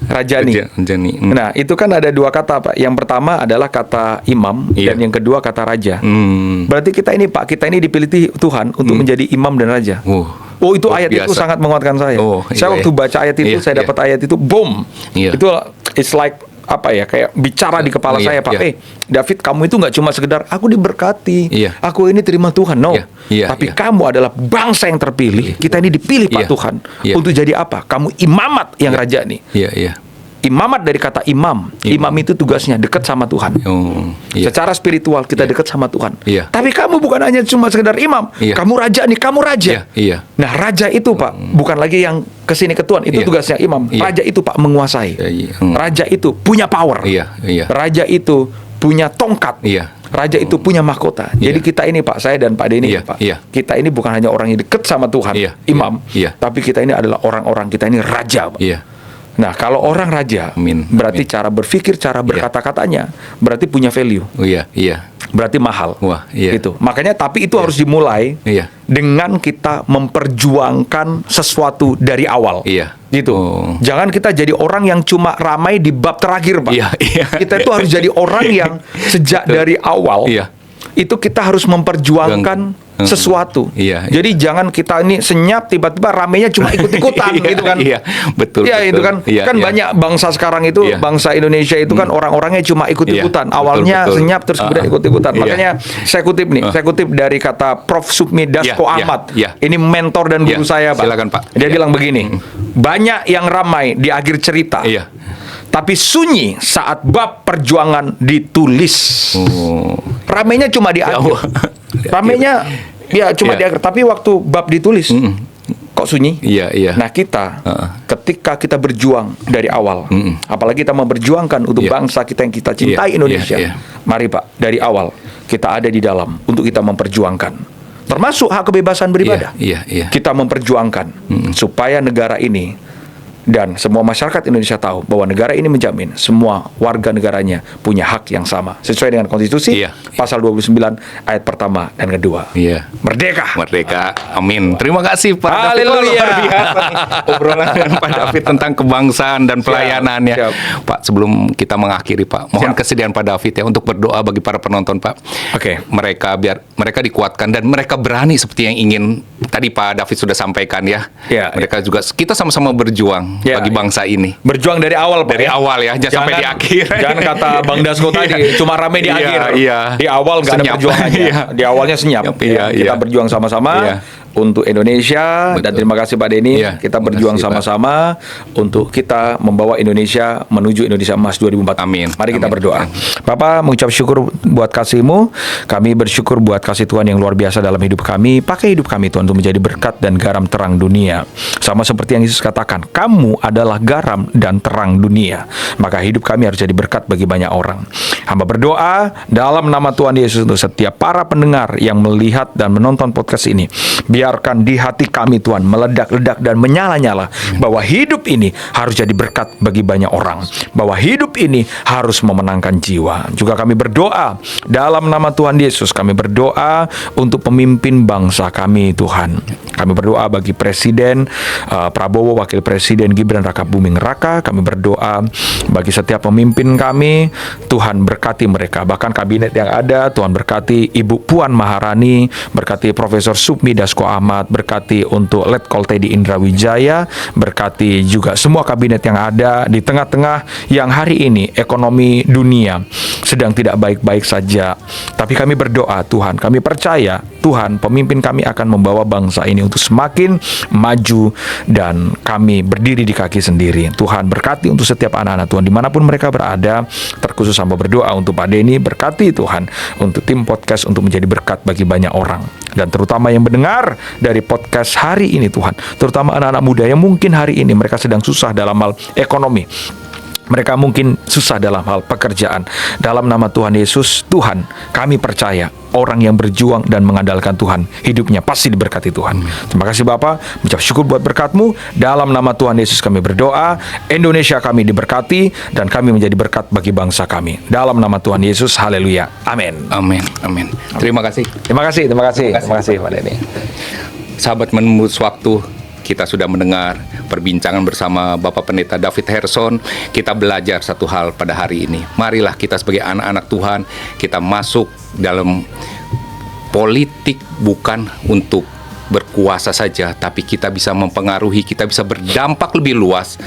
rajani. Rajani. Nah, itu kan ada 2 kata, Pak. Yang pertama adalah kata imam, Iya. dan yang kedua kata raja. Hmm. Berarti kita ini, Pak, kita ini dipilih Tuhan untuk menjadi imam dan raja. Oh, itu luar ayat itu biasa. sangat menguatkan saya. Oh, Saya iya, waktu iya. baca ayat itu, Iya, saya dapat ayat itu, boom. Iya. Itu it's like apa ya, kayak bicara di kepala Iya, saya, Pak. iya. David, kamu itu nggak cuma sekedar aku diberkati, Iya. aku ini terima Tuhan. No. Iya, iya, Tapi iya. kamu adalah bangsa yang terpilih. Kita ini dipilih, Pak Iya. Tuhan. Iya. Untuk jadi apa? Kamu imamat yang Iya. raja nih. Iya, iya. imamat dari kata imam. Imam itu tugasnya dekat sama Tuhan. Iya. Secara spiritual kita dekat sama Tuhan. Iya. Tapi kamu bukan hanya cuma sekedar imam. Iya. Kamu raja nih, kamu raja. Iya. Nah, raja itu Pak, bukan lagi yang kesini ke Tuhan. Itu Iya. tugasnya imam. Iya. Raja itu Pak menguasai. Iya. Raja itu punya power. Iya. Raja itu punya tongkat. Iya. Raja itu punya mahkota. Jadi kita ini Pak, saya dan Pak Denny Iya. Pak. Iya. Kita ini bukan hanya orang yang dekat sama Tuhan, Iya. imam. Iya. Tapi kita ini adalah orang-orang, kita ini raja Pak. Iya. Nah, kalau orang raja, Amin. berarti cara berpikir, cara berkata-katanya, berarti punya value, Iya. berarti mahal. Wah, iya. Gitu. Makanya, tapi itu harus dimulai Iya. dengan kita memperjuangkan sesuatu dari awal. Iya. Gitu. Oh. Jangan kita jadi orang yang cuma ramai di bab terakhir, Pak. Iya. Kita itu harus jadi orang yang sejak Betul. dari awal. Iya. Itu kita harus memperjuangkan sesuatu. Iya. Jadi jangan kita ini senyap tiba-tiba ramenya cuma ikut-ikutan gitu kan. Iya, betul. Iya, itu kan. Iya, Kan iya. banyak bangsa sekarang itu, Iya. bangsa Indonesia itu kan orang-orangnya cuma ikut-ikutan. Iya, Awalnya betul. senyap terus kemudian ikut-ikutan. Iya. Makanya saya kutip nih, saya kutip dari kata Prof. Sukmi Dasko Iya, Ahmad. iya. Ini mentor dan guru Iya, saya, Pak. silakan, Pak. Dia Iya. bilang begini, banyak yang ramai di akhir cerita. Iya. Tapi sunyi saat bab perjuangan ditulis. Oh. Ramainya cuma di akhir. Allah. Ramainya ya cuma Iya. di akhir. Tapi waktu bab ditulis, kok sunyi? Iya. Nah kita, ketika kita berjuang dari awal, apalagi kita memperjuangkan untuk Iya. bangsa kita yang kita cintai Iya, Indonesia, iya. mari Pak, dari awal kita ada di dalam untuk kita memperjuangkan, termasuk hak kebebasan beribadah. Iya. Kita memperjuangkan supaya negara ini dan semua masyarakat Indonesia tahu bahwa negara ini menjamin semua warga negaranya punya hak yang sama sesuai dengan konstitusi Iya. pasal 29 ayat pertama dan kedua. Iya. Merdeka. Merdeka. Amin. Terima kasih Pak David. Haleluya. Luar biasa nih obrolan dengan Pak David tentang kebangsaan dan pelayanannya. siap. Pak, sebelum kita mengakhiri Pak, mohon Siap. kesediaan Pak David ya untuk berdoa bagi para penonton Pak. Oke. Biar mereka dikuatkan dan mereka berani seperti yang ingin tadi Pak David sudah sampaikan ya. Ya, mereka juga kita sama-sama berjuang Ya, bagi ya. bangsa ini. Berjuang dari awal, Pak. Dari awal ya, jangan sampai di akhir. Jangan kata Bang Dasko tadi, Iya. cuma rame di Iya, akhir. iya. Di awal nggak ada Senyap. perjuangannya. Iya. Di awalnya senyap. Iya, Kita iya. berjuang sama-sama Iya. untuk Indonesia. Dan Betul. terima kasih Pak Denny. Iya, Kita terima berjuang kasih, Pak. sama-sama untuk kita membawa Indonesia menuju Indonesia Emas 2040. Amin. Mari kita Amin. berdoa. Bapak mengucap syukur buat kasih-Mu. Kami bersyukur buat kasih Tuhan yang luar biasa dalam hidup kami. Pakai hidup kami Tuhan untuk menjadi berkat dan garam terang dunia. Sama seperti yang Yesus katakan, kamu adalah garam dan terang dunia. Maka hidup kami harus jadi berkat bagi banyak orang. Hamba berdoa dalam nama Tuhan Yesus untuk setiap para pendengar yang melihat dan menonton podcast ini. Biarkan di hati kami Tuhan meledak-ledak dan menyala-nyala bahwa hidup ini harus jadi berkat bagi banyak orang. Bahwa hidup ini harus memenangkan jiwa. Juga kami berdoa dalam nama Tuhan Yesus. Kami berdoa untuk pemimpin bangsa kami Tuhan. Kami berdoa bagi Presiden Prabowo, Wakil Presiden Gibran Rakabuming Raka. Kami berdoa bagi setiap pemimpin kami. Tuhan berkati mereka. Bahkan kabinet yang ada, Tuhan berkati Ibu Puan Maharani, berkati Profesor Sukmi Dasko Ahmad, berkati untuk Letkol Teddy Indra Wijaya, berkati juga semua kabinet yang ada di tengah-tengah yang hari ini ekonomi dunia sedang tidak baik-baik saja. Tapi kami berdoa Tuhan, kami percaya Tuhan pemimpin kami akan membawa bangsa ini untuk semakin maju dan kami berdiri di kaki sendiri. Tuhan berkati untuk setiap anak-anak Tuhan dimanapun mereka berada, terkhusus hamba berdoa untuk Pak Denny, berkati Tuhan untuk tim podcast untuk menjadi berkat bagi banyak orang. Dan terutama yang mendengar dari podcast hari ini Tuhan, terutama anak-anak muda yang mungkin hari ini mereka sedang susah dalam hal ekonomi. Mereka mungkin susah dalam hal pekerjaan. Dalam nama Tuhan Yesus, Tuhan, kami percaya orang yang berjuang dan mengandalkan Tuhan, hidupnya pasti diberkati Tuhan. Terima kasih Bapak, mengucap syukur buat berkat-Mu. Dalam nama Tuhan Yesus kami berdoa, Indonesia kami diberkati, dan kami menjadi berkat bagi bangsa kami. Dalam nama Tuhan Yesus, haleluya. Amin. Amin. Amin. Terima kasih. Terima kasih Pak Denny. Sahabat menembus waktu, kita sudah mendengar perbincangan bersama Bapak Pendeta David Harrison. Kita belajar satu hal pada hari ini. Marilah kita sebagai anak-anak Tuhan, kita masuk dalam politik bukan untuk berkuasa saja, tapi kita bisa mempengaruhi, kita bisa berdampak lebih luas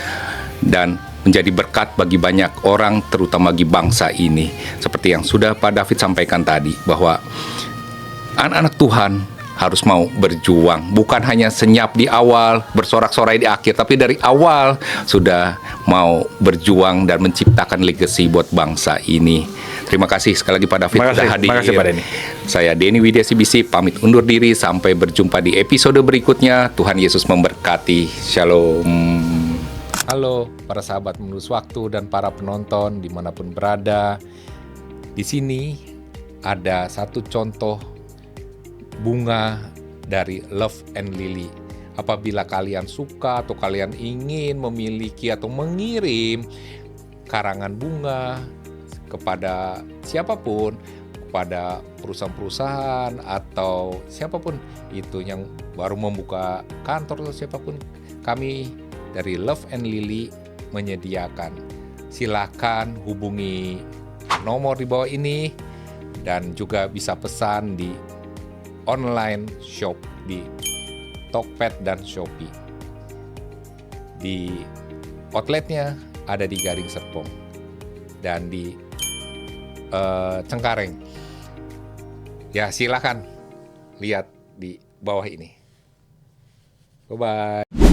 dan menjadi berkat bagi banyak orang, terutama bagi bangsa ini. Seperti yang sudah Pak David sampaikan tadi, bahwa anak-anak Tuhan harus mau berjuang, bukan hanya senyap di awal, bersorak-sorai di akhir, tapi dari awal sudah mau berjuang dan menciptakan legacy buat bangsa ini. Terima kasih sekali lagi Pak David sudah hadir. Terima kasih Pak Denny. Saya Denny Widya CBC pamit undur diri, sampai berjumpa di episode berikutnya. Tuhan Yesus memberkati. Shalom. Halo para sahabat Menembus Waktu dan para penonton dimanapun berada. Di sini ada satu contoh bunga dari Love and Lily. Apabila kalian suka atau kalian ingin memiliki atau mengirim karangan bunga kepada siapapun, kepada perusahaan-perusahaan atau siapapun itu yang baru membuka kantor atau siapapun, kami dari Love and Lily menyediakan. Silakan hubungi nomor di bawah ini dan juga bisa pesan di online shop di Tokped dan Shopee. Di outletnya ada di Garing Serpong dan di Cengkareng. Ya silakan lihat di bawah ini. Bye-bye.